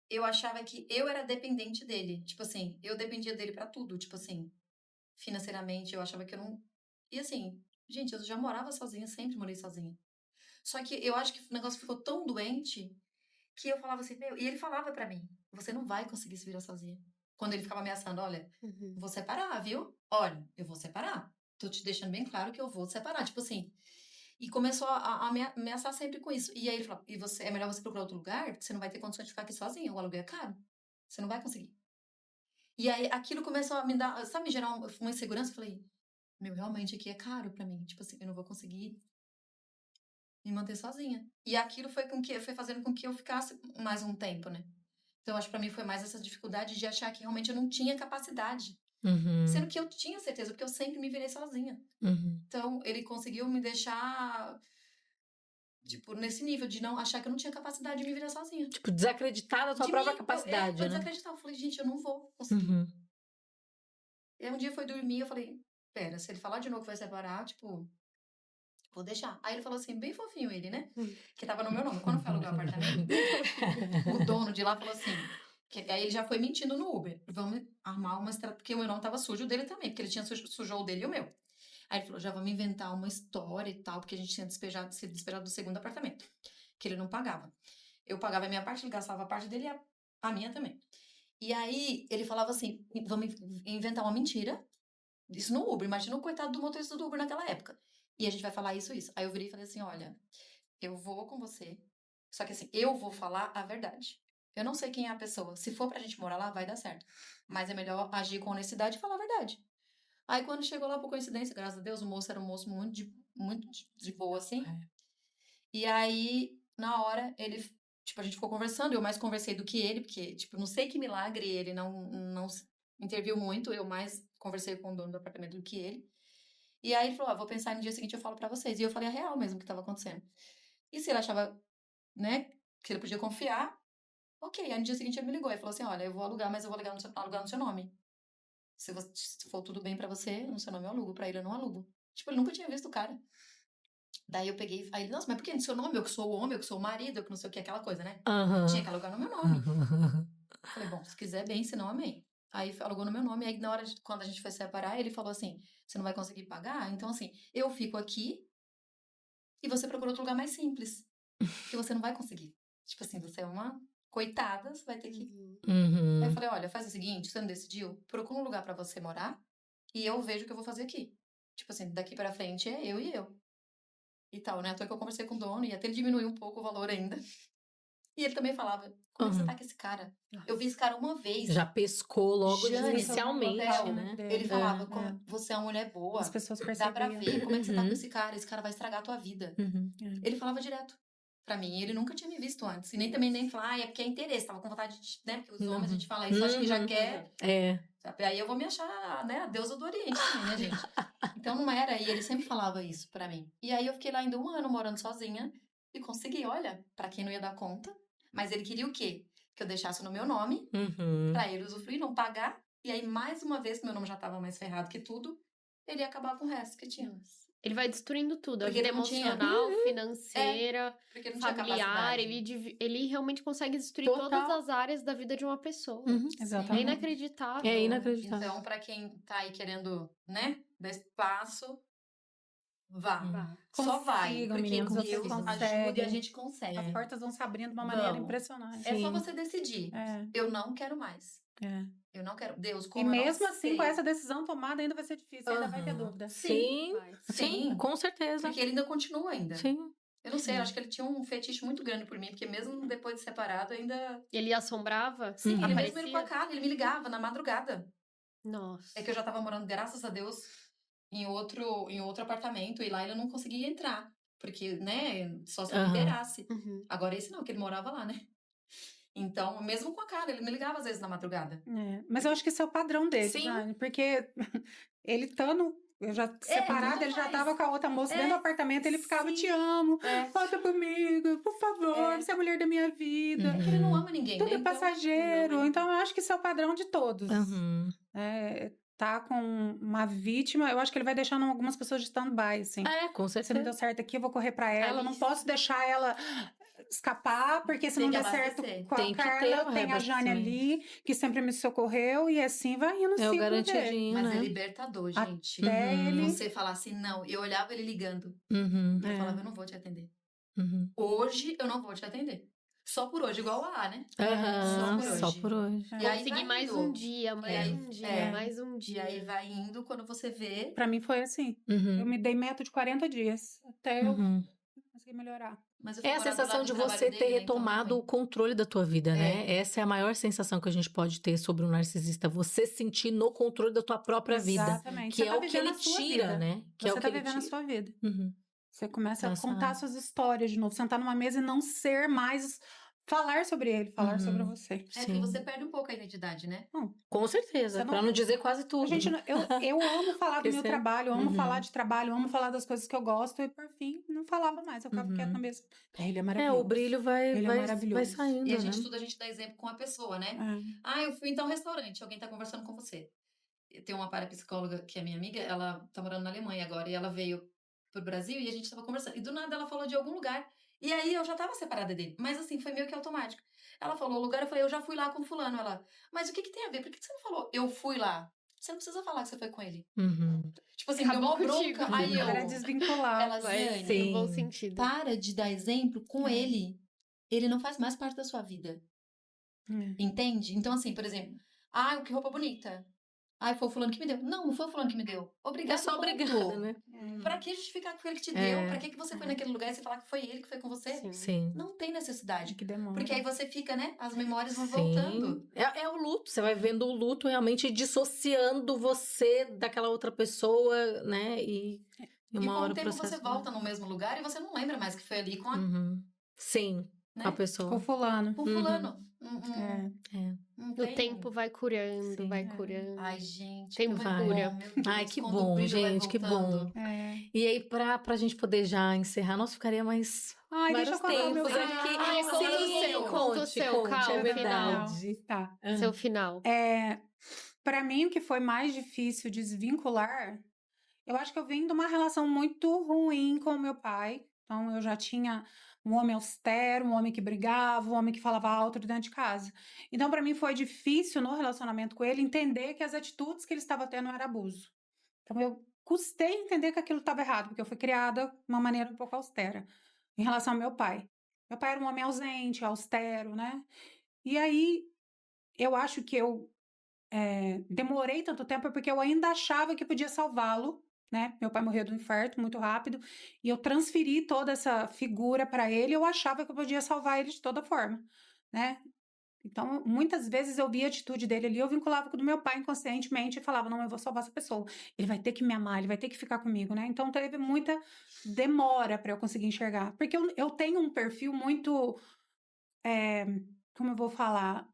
eu achava que eu era dependente dele. Tipo assim, eu dependia dele pra tudo. Tipo assim, financeiramente, eu achava que eu não. E assim, gente, eu já morava sozinha, sempre morei sozinha. Só que eu acho que o negócio ficou tão doente que eu falava assim, meu. E ele falava pra mim: você não vai conseguir se virar sozinha. Quando ele ficava ameaçando: olha, vou separar, viu? Olha, eu vou separar. Tô te deixando bem claro que eu vou separar. Tipo assim. E começou a me ameaçar sempre com isso. E aí ele falou: é melhor você procurar outro lugar, porque você não vai ter condições de ficar aqui sozinha. O aluguel é caro. Você não vai conseguir. E aí aquilo começou a me dar, sabe, me gerar uma insegurança. Eu falei: meu, realmente aqui é caro pra mim. Tipo assim, eu não vou conseguir me manter sozinha. E aquilo foi fazendo com que eu ficasse mais um tempo, né? Então, acho que pra mim foi mais essa dificuldade de achar que realmente eu não tinha capacidade. Sendo que eu tinha certeza, porque eu sempre me virei sozinha. Então, ele conseguiu me deixar, tipo, nesse nível de não achar que eu não tinha capacidade de me virar sozinha. Tipo, desacreditar da tua De própria mim, capacidade, eu né? desacreditava. Eu falei: gente, eu não vou conseguir. E aí um dia foi dormir, eu falei: pera, se ele falar de novo que vai separar, tipo, vou deixar. Aí ele falou assim, bem fofinho ele, né? Que tava no meu nome. Quando eu falo do apartamento, o dono de lá falou assim, que aí ele já foi mentindo no Uber. Vamos armar uma estratégia, porque o meu nome tava sujo, o dele também, porque ele tinha sujou o dele e o meu. Aí ele falou: já vamos inventar uma história e tal, porque a gente tinha sido despejado do segundo apartamento, que ele não pagava. Eu pagava a minha parte, ele gastava a parte dele e a minha também. E aí ele falava assim, vamos inventar uma mentira, isso no Uber, imagina o coitado do motorista do Uber naquela época. E a gente vai falar isso. Aí eu virei e falei assim: olha, eu vou com você, só que assim, eu vou falar a verdade. Eu não sei quem é a pessoa. Se for pra gente morar lá, vai dar certo. Mas é melhor agir com honestidade e falar a verdade. Aí quando chegou lá, por coincidência, graças a Deus, o moço era um moço muito de boa, assim. E aí, na hora, ele, tipo, a gente ficou conversando, eu mais conversei do que ele, porque, tipo, não sei que milagre, ele não interviu muito, eu mais conversei com o dono do apartamento do que ele. E aí ele falou: vou pensar no dia seguinte, eu falo pra vocês. E eu falei a real mesmo que tava acontecendo. E se ele achava, né, que ele podia confiar, ok. Aí no dia seguinte ele me ligou e falou assim: olha, eu vou alugar, mas eu vou alugar no seu nome. Se for tudo bem pra você, no seu nome eu alugo, pra ele eu não alugo. Tipo, ele nunca tinha visto o cara. Daí eu peguei, aí ele: nossa, mas por que no seu nome? Eu que sou o homem, eu que sou o marido, eu que não sei o que, aquela coisa, né? Tinha que alugar no meu nome. Falei: bom, se quiser bem, se não, amém. Aí alugou no meu nome, aí na hora, quando a gente foi separar, ele falou assim: você não vai conseguir pagar? Então assim, eu fico aqui e você procura outro lugar mais simples, que você não vai conseguir. Tipo assim, você é uma coitada, você vai ter que... Aí eu falei: olha, faz o seguinte, você não decidiu? Procura um lugar pra você morar e eu vejo o que eu vou fazer aqui. Tipo assim, daqui pra frente é eu e eu. E tal, né? Até que eu conversei com o dono e até ele diminuiu um pouco o valor ainda. E ele também falava: como é que você tá com esse cara? Eu vi esse cara uma vez. Já pescou logo Jane, inicialmente, né? Ele falava: você é uma mulher boa. As pessoas Dá percebiam. pra ver como é que você tá com esse cara. Esse cara vai estragar a tua vida. Ele falava direto pra mim. Ele nunca tinha me visto antes. E nem falar: é porque é interesse. Tava com vontade de... né? Porque os homens, a gente fala isso, acho que já quer... Sabe? Aí eu vou me achar, né, a deusa do Oriente também, né, gente? Então não era. E ele sempre falava isso pra mim. E aí eu fiquei lá ainda 1 ano morando sozinha. E consegui, olha, pra quem não ia dar conta. Mas ele queria o quê? Que eu deixasse no meu nome, pra ele usufruir, não pagar. E aí, mais uma vez, que meu nome já tava mais ferrado que tudo, ele ia acabar com o resto que tinha. Ele vai destruindo tudo. Porque A vida ele não tinha. emocional, financeira, Porque ele não tinha familiar. capacidade. Ele realmente consegue destruir Total. todas as áreas da vida de uma pessoa. Uhum. É Exatamente. inacreditável. É inacreditável. Então, pra quem tá aí querendo, né, dar espaço, vá. Hum. Só vai. Consigam, Porque meninos, Deus vocês ajuda e a conseguem. gente consegue. As portas vão se abrindo de uma maneira Vão. impressionante. É só Sim. você decidir. É, Eu não quero mais. é. Eu não quero. Deus, E como eu não mesmo assim, sei. com essa decisão tomada, ainda vai ser difícil, ainda vai ter Aham. dúvida. Sim, Vai. sim, Sim. com certeza. Porque ele ainda continua ainda. Sim. Eu não sei, eu acho que ele tinha um fetiche muito grande por mim, porque mesmo depois de separado, ainda. Ele assombrava? Sim, ele mesmo Aparecia? ele com a cara, ele me ligava na madrugada. Nossa. É que eu já tava morando, graças a Deus, em outro apartamento, e lá ele não conseguia entrar. Porque, né, só se eu Aham. liberasse. Uhum. Agora esse não, que ele morava lá, né? Então, mesmo com a cara, ele me ligava às vezes na madrugada. É, mas eu acho que esse é o padrão dele, Sim. Jane, porque ele estando separado, tanto ele já faz. tava com a outra moça dentro do apartamento, ele ficava, sim. te amo, É. volta comigo, por favor, É. você é a mulher da minha vida. Uhum. Porque ele não ama ninguém, Tudo né? é passageiro, Não, então eu acho que esse é o padrão de todos. Uhum. Tá com uma vítima, eu acho que ele vai deixando algumas pessoas de stand-by, assim. É, com Se não certeza. deu certo aqui, eu vou correr pra ela, não Alice. posso deixar ela escapar, porque se Tem não que der certo abastecer. com a Tem que ter Carla, o tem a Jane reabastecimento. ali, que sempre me socorreu, e assim vai indo o É o ciclo dele. garantidinho, Mas né? é libertador, gente. Até Uhum. ele... Você falar assim, não. Eu olhava ele ligando. Uhum. E eu É. falava, eu não vou te atender. Uhum. Hoje eu não vou te atender. Só por hoje, igual a A, né? Aham, Só por só hoje. por hoje. E aí Consegui vai mais indo. um dia, mais aí- um dia, é. mais um E dia. aí vai indo, quando você vê... Pra mim foi assim. Eu Uhum. me dei meta de 40 dias, até eu Uhum. conseguir melhorar. Mas eu fui É a morar do sensação lado de trabalho você dele, ter né? Então, retomado o também. controle da tua vida, né? Essa é a maior sensação que a gente pode ter sobre um narcisista. Você sentir no controle da tua própria vida. Exatamente. Que Você é tá o que vivendo ele a sua tira, vida. né? Que é Você o que tá ele vivendo a tira. sua vida. Uhum. Você começa a Essa- contar suas histórias de novo, sentar numa mesa e não ser mais... Falar sobre ele, falar sobre Uhum. você. É porque Sim. você perde um pouco a identidade, né? Com certeza, Você não- pra não dizer quase tudo. A gente, eu amo falar do Porque meu você- trabalho, eu amo Uhum. falar de trabalho, eu amo falar das coisas que eu gosto, e por fim, não falava mais, eu ficava Uhum. quieta na mesa. Ele é É, maravilhoso. o brilho vai, Ele é vai maravilhoso. saindo, E a gente né? tudo, a gente dá exemplo com a pessoa, né? É. Ah, eu fui então ao restaurante, alguém tá conversando com você. Tem uma parapsicóloga que é minha amiga, ela tá morando na Alemanha agora, e ela veio pro Brasil e a gente tava conversando. E do nada ela falou de algum lugar, e aí eu já tava separada dele. Mas assim, foi meio que automático. Ela falou o lugar, eu falei, eu já fui lá com fulano. Ela, mas o que tem a ver? Por que você não falou, eu fui lá? Você não precisa falar que você foi com ele. Uhum. Tipo assim, Acabou deu uma contigo. bronca. Aí eu, Era desvincular. ela, Vai, Ziane, no bom Sim. sentido. para de dar exemplo com É. ele. Ele não faz mais parte da sua vida. É. Entende? Então, assim, por exemplo, ah, que roupa bonita. Ah, foi o fulano que me deu. Não, não foi o fulano que me deu. Obrigada, É só ponto. obrigada, né? Pra que justificar que foi ele que te É. deu? Pra que você foi naquele lugar e você falar que foi ele que foi com você? Sim. Sim. Não tem necessidade. Que demora. Porque aí você fica, né? As memórias vão Sim. voltando. É o luto. Você vai vendo o luto realmente dissociando você daquela outra pessoa, né? E E uma com hora o tempo processo você volta no mesmo lugar e você não lembra mais que foi ali com a, Uhum. Sim, né? a pessoa. Com fulano. com fulano. É. Não O tem. tempo vai curando, Sim. vai É. curando. Ai, gente. Tempo como vai. é bom, meu Deus, Ai, que quando o bom, brilho vai gente, que voltando. bom. É. E aí, pra gente poder já encerrar, nós ficaria mais Ai, deixa eu vários contar o meu tempos final. aqui. Ai, conta o Sim, seu, conta o seu, conte, calma, é o verdade. Tá. Seu final. Pra mim, o que foi mais difícil desvincular, eu acho que eu vim de uma relação muito ruim com o meu pai. Então, eu já tinha um homem austero, um homem que brigava, um homem que falava alto dentro de casa. Então, pra mim, foi difícil no relacionamento com ele entender que as atitudes que ele estava tendo era abuso. Então, eu custei entender que aquilo estava errado, porque eu fui criada de uma maneira um pouco austera em relação ao meu pai. Meu pai era um homem ausente, austero, né? E aí, eu acho que eu demorei tanto tempo porque eu ainda achava que podia salvá-lo, né? Meu pai morreu de um infarto muito rápido e eu transferi toda essa figura para ele. Eu achava que eu podia salvar ele de toda forma, né? Então, muitas vezes eu via a atitude dele ali, eu vinculava com o do meu pai inconscientemente e falava, não, eu vou salvar essa pessoa. Ele vai ter que me amar, ele vai ter que ficar comigo, né? Então, teve muita demora para eu conseguir enxergar. Porque eu tenho um perfil muito, como eu vou falar?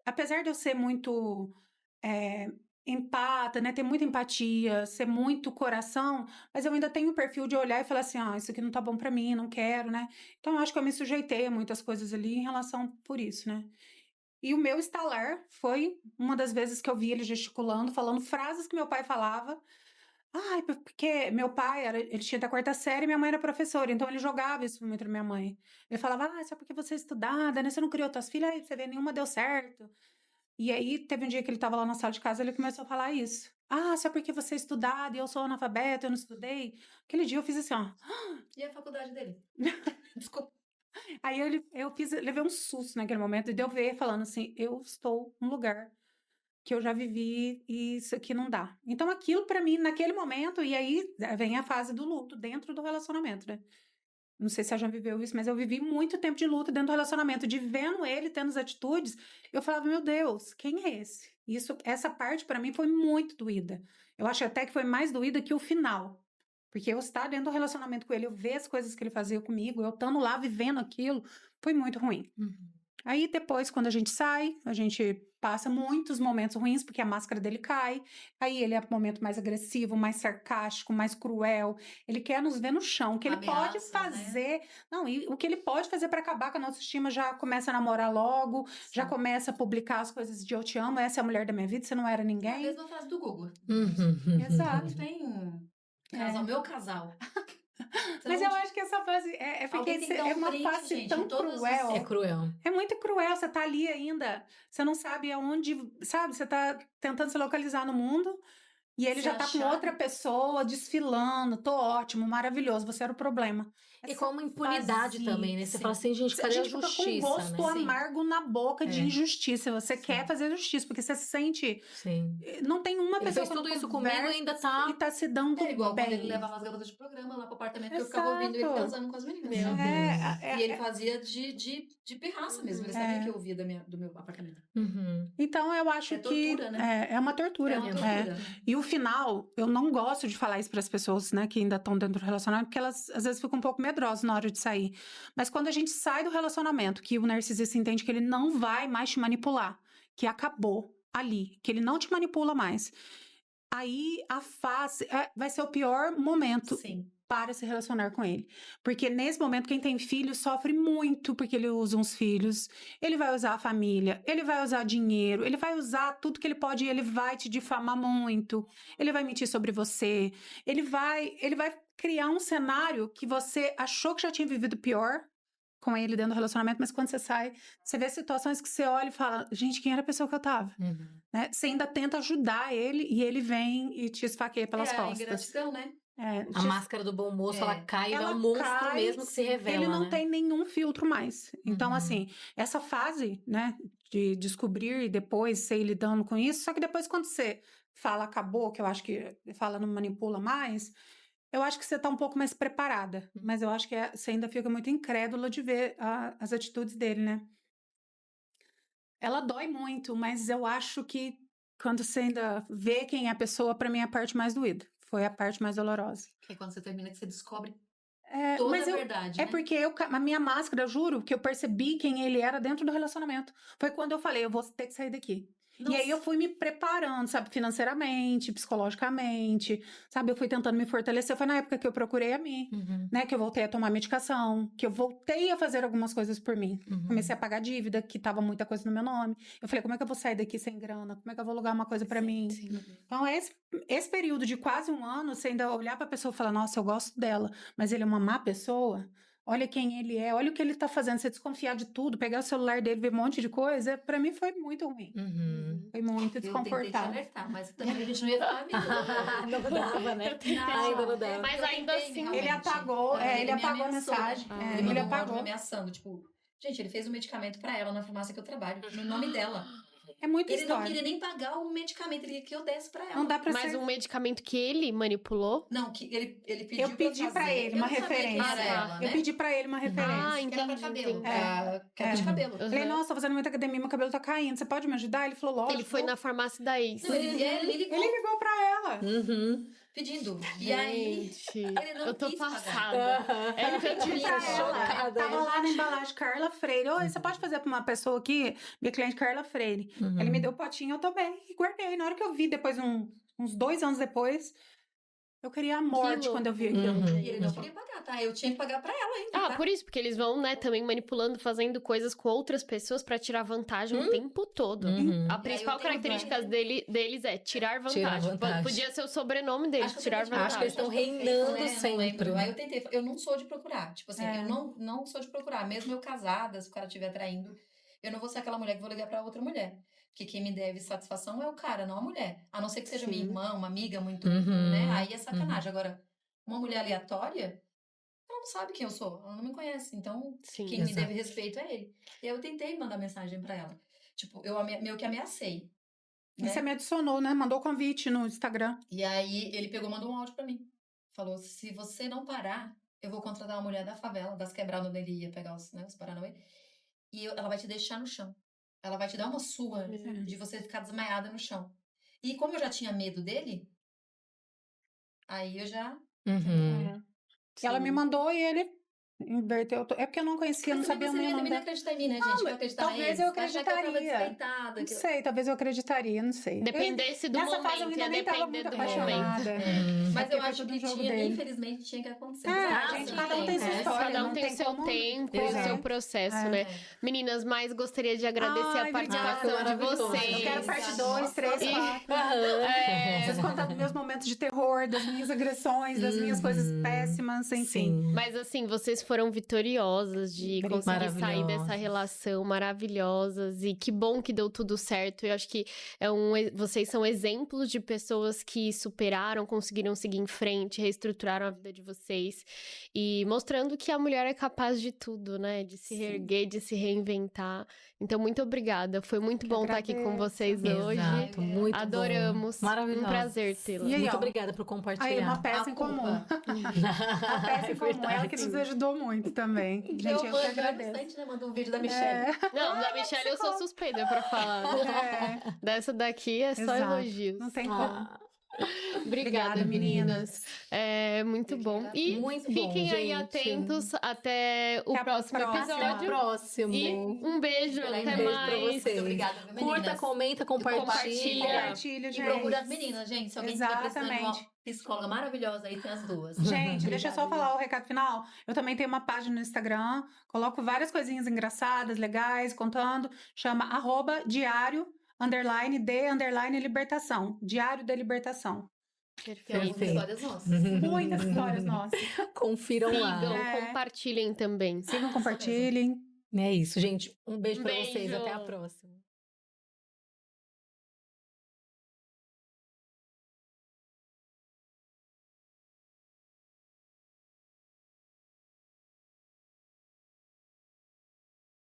Apesar de eu ser muito empata, né? Ter muita empatia, ser muito coração, mas eu ainda tenho o perfil de olhar e falar assim, isso aqui não tá bom pra mim, não quero, né? Então eu acho que eu me sujeitei a muitas coisas ali em relação por isso, né? E o meu estalar foi uma das vezes que eu vi ele gesticulando, falando frases que meu pai falava. Ai, porque meu pai, ele tinha da 4ª série e minha mãe era professora, então ele jogava isso muito na minha mãe. Ele falava, só porque você é estudada, né? Você não criou tuas filhas, aí você vê, nenhuma deu certo. E aí, teve um dia que ele tava lá na sala de casa, ele começou a falar isso. Só porque você é estudada e eu sou analfabeta, eu não estudei. Aquele dia eu fiz assim, ó. E a faculdade dele? Desculpa. Aí levei um susto naquele momento, e deu ver falando assim, eu estou num lugar que eu já vivi e isso aqui não dá. Então aquilo pra mim, naquele momento, e aí vem a fase do luto dentro do relacionamento, né? Não sei se você já viveu isso, mas eu vivi muito tempo de luto dentro do relacionamento, de vendo ele tendo as atitudes, eu falava, meu Deus, quem é esse? Essa parte pra mim foi muito doída. Eu acho até que foi mais doída que o final. Porque eu estar dentro do relacionamento com ele, eu ver as coisas que ele fazia comigo, eu estando lá vivendo aquilo, foi muito ruim. Aí depois, quando a gente sai, a gente passa muitos momentos ruins, porque a máscara dele cai. Aí ele é um momento mais agressivo, mais sarcástico, mais cruel. Ele quer nos ver no chão. O que ele pode fazer... Né? Não, e o que ele pode fazer para acabar com a nossa estima, já começa a namorar logo, já começa a publicar as coisas de eu te amo, essa é a mulher da minha vida, você não era ninguém. É a mesma frase do Google. Exato. Não tem casal, meu casal. Mas eu acho que essa fase porque é uma fase tão cruel. É cruel. É muito cruel, você tá ali ainda, você não sabe aonde, sabe? Você tá tentando se localizar no mundo e ele já tá com outra pessoa desfilando, tô ótimo, maravilhoso, você era o problema. E com uma impunidade também, né? Você fala assim, gente, cadê a justiça? Fica com um gosto amargo na boca de injustiça. Você quer fazer justiça, porque você se sente... Sim. Não tem uma ele pessoa fez tudo isso comigo e ainda tá... E tá se dando bem. Igual quando ele levava as garotas de programa lá pro apartamento, que eu ficava ouvindo ele transando com as meninas. E ele fazia de pirraça mesmo. Ele sabia que eu ouvia do meu apartamento. Então, eu acho que... tortura, né? É uma tortura. E o final, eu não gosto de falar isso para as pessoas, né, que ainda estão dentro do relacionamento, porque elas, às vezes, ficam um pouco medrosas na hora de sair. Mas quando a gente sai do relacionamento, que o narcisista entende que ele não vai mais te manipular, que acabou ali, que ele não te manipula mais, aí a fase vai ser o pior momento. Sim. Para se relacionar com ele. Porque nesse momento, quem tem filho sofre muito porque ele usa uns filhos, ele vai usar a família, ele vai usar dinheiro, ele vai usar tudo que ele pode e ele vai te difamar muito, ele vai mentir sobre você, ele vai criar um cenário que você achou que já tinha vivido pior com ele dentro do relacionamento, mas quando você sai, você vê situações que você olha e fala, gente, quem era a pessoa que eu tava? Né? Você ainda tenta ajudar ele e ele vem e te esfaqueia pelas costas. É ingratidão, né? A máscara do bom moço, ela cai e é um monstro mesmo que se revela, ele não tem nenhum filtro mais. Então, assim, essa fase, né, de descobrir e depois você ir lidando com isso, só que depois quando você fala acabou, que eu acho que fala não manipula mais, eu acho que você tá um pouco mais preparada. Mas eu acho que você ainda fica muito incrédula de ver as atitudes dele, né? Ela dói muito, mas eu acho que quando você ainda vê quem é a pessoa, pra mim é a parte mais doída. Foi a parte mais dolorosa. Que é quando você termina que você descobre toda a verdade, né? Porque a minha máscara, eu juro, que eu percebi quem ele era dentro do relacionamento. Foi quando eu falei, eu vou ter que sair daqui. Nossa. E aí eu fui me preparando, sabe, financeiramente, psicologicamente, sabe, eu fui tentando me fortalecer. Foi na época que eu procurei a mim, né, que eu voltei a tomar medicação, que eu voltei a fazer algumas coisas por mim. Comecei a pagar dívida, que tava muita coisa no meu nome. Eu falei, como é que eu vou sair daqui sem grana? Como é que eu vou alugar uma coisa pra mim? Então, esse período de quase um ano, você ainda olhar pra pessoa e falar, nossa, eu gosto dela, mas ele é uma má pessoa... Olha quem ele é, olha o que ele tá fazendo. Você desconfiar de tudo, pegar o celular dele, ver um monte de coisa, pra mim foi muito ruim. Foi muito desconfortável. Eu tentei te alertar, mas também a gente não ia ficar amigo. Não dava, né? Ainda não dava. Mas ainda assim... Ele apagou, ele apagou a mensagem. Ele apagou. Me ameaçando, tipo... Gente, ele fez um medicamento pra ela na farmácia que eu trabalho, no nome dela. É muita ele história. Não queria nem pagar o medicamento, ele queria que eu desse pra ela. Não dá pra Mas um medicamento que ele manipulou? Não, que ele pediu eu pedi pra ele uma referência. Ela, né? Eu pedi pra ele uma referência. Entendi. Que era pra cabelo. Queda de cabelo. Falei, nossa, tô fazendo muita academia, meu cabelo tá caindo. Você pode me ajudar? Ele falou, lógico. Ele foi na farmácia da ex. Não, ele ligou pra ela. Pedindo. E aí, ele não eu tô quis passada. Eu pedi pra ela. Tava lá na embalagem, Carla Freire. Oi, você pode fazer pra uma pessoa aqui? Minha cliente Carla Freire. Ele me deu o potinho, eu tomei e guardei. Na hora que eu vi, depois, uns 2 anos depois, Eu queria a morte louco. quando eu vi aquilo. Uhum. E ele não queria pagar, tá? Eu tinha que pagar pra ela ainda, Ah, tá? por isso, porque eles vão, né, também manipulando, fazendo coisas com outras pessoas pra tirar vantagem o tempo todo. Uhum. A principal eu tenho característica deles é tirar vantagem. Tirar vantagem. Podia ser o sobrenome deles, Acho que eu tirar tentei Acho que eles vantagem. estão reinando Né? sempre. Não lembro. Aí eu tentei, eu não sou de procurar. Tipo assim, É. eu não sou de procurar. Mesmo eu casada, se o cara estiver traindo, eu não vou ser aquela mulher que vou ligar pra outra mulher. Porque quem me deve satisfação é o cara, não a mulher. A não ser que seja minha Sim. irmã, uma amiga muito, Uhum. né? Aí é sacanagem. Agora, uma mulher aleatória, ela não sabe quem eu sou, ela não me conhece. Então, Sim. quem me Exato. deve respeito é ele. E aí eu tentei mandar mensagem pra ela. Tipo, eu meio que ameacei. E Né? você me adicionou, né? Mandou convite no Instagram. E aí ele pegou, mandou um áudio pra mim. Falou: se você não parar, eu vou contratar uma mulher da favela, das quebradas onde ele ia pegar os Paranauê. E ela vai te deixar no chão. Ela vai te dar uma surra de você ficar desmaiada no chão. E como eu já tinha medo dele, aí eu já... Uhum. E ela me mandou e ele inverteu. É porque eu não conhecia, não Mas sabia também nem o você nome também não dela. acredita em mim, né, gente? Vai acreditar talvez neles. eu Vai achar que eu tava acreditaria. desfeitada. Não que eu- sei, talvez eu acreditaria, não sei. Dependesse do Nessa fase eu momento, ainda ia nem tava depender muito do apaixonada. momento. Uhum. Mas porque eu foi acho tudo que um jogo tinha, dele. infelizmente, tinha que acontecer. Gente, cada um tem sua história. Cada um não tem o seu como- tempo, o Exato. seu processo, É. né? Meninas, mas gostaria de agradecer Ai, a participação obrigada. de vocês. Eu quero parte Exato. 2, 3, E- 4. É, Vocês contando meus momentos de terror, das minhas agressões, das minhas coisas péssimas, enfim. Sim. mas assim, vocês foram vitoriosas de Obrigada. conseguir sair dessa Maravilhosas. relação, maravilhosas. E que bom que deu tudo certo. Eu acho que vocês são exemplos de pessoas que superaram, conseguiram seguir em frente, reestruturaram a vida de vocês. E mostrando que a mulher é capaz de tudo, né? De se reerguer, de se reinventar. Então, muito obrigada. Foi muito bom estar aqui com agradeço. vocês hoje. Exato, muito Adoramos. bom. Maravilhoso. Um prazer tê-la. E aí, Muito ó. obrigada por compartilhar. Aí, uma peça A em comum. culpa. A peça em É comum. Ela que verdade. nos ajudou muito também. Gente, eu que agradeço. bastante, né? Mandou um vídeo da Michelle. Não, da Michelle eu sou suspeita pra falar. É, Dessa daqui é só exato. elogios. Não tem como. Ah, Obrigada, meninas. É muito bom. E Muito bom, fiquem aí gente. atentos até o Até a próximo próxima. Até o episódio. próximo. E um beijo, Pela até beijo pra mais. vocês. Muito obrigada, viu, meninas? Curta, comenta, compartilha. Compartilha, E gente. procura as meninas, gente. Se alguém estiver precisando de uma Exatamente. psicóloga maravilhosa, aí tem as duas. Gente, deixa eu só Obrigada, falar o recado final. Eu também tenho uma página no Instagram, coloco várias coisinhas engraçadas, legais, contando. Chama @diário_de_libertação. Diário da Libertação. Tem algumas Perfeito. histórias nossas. Muitas histórias nossas. Confiram lá. Sigam, É. compartilhem também. Sigam, compartilhem. É isso, gente. Um beijo pra Beijo. vocês. Até a próxima.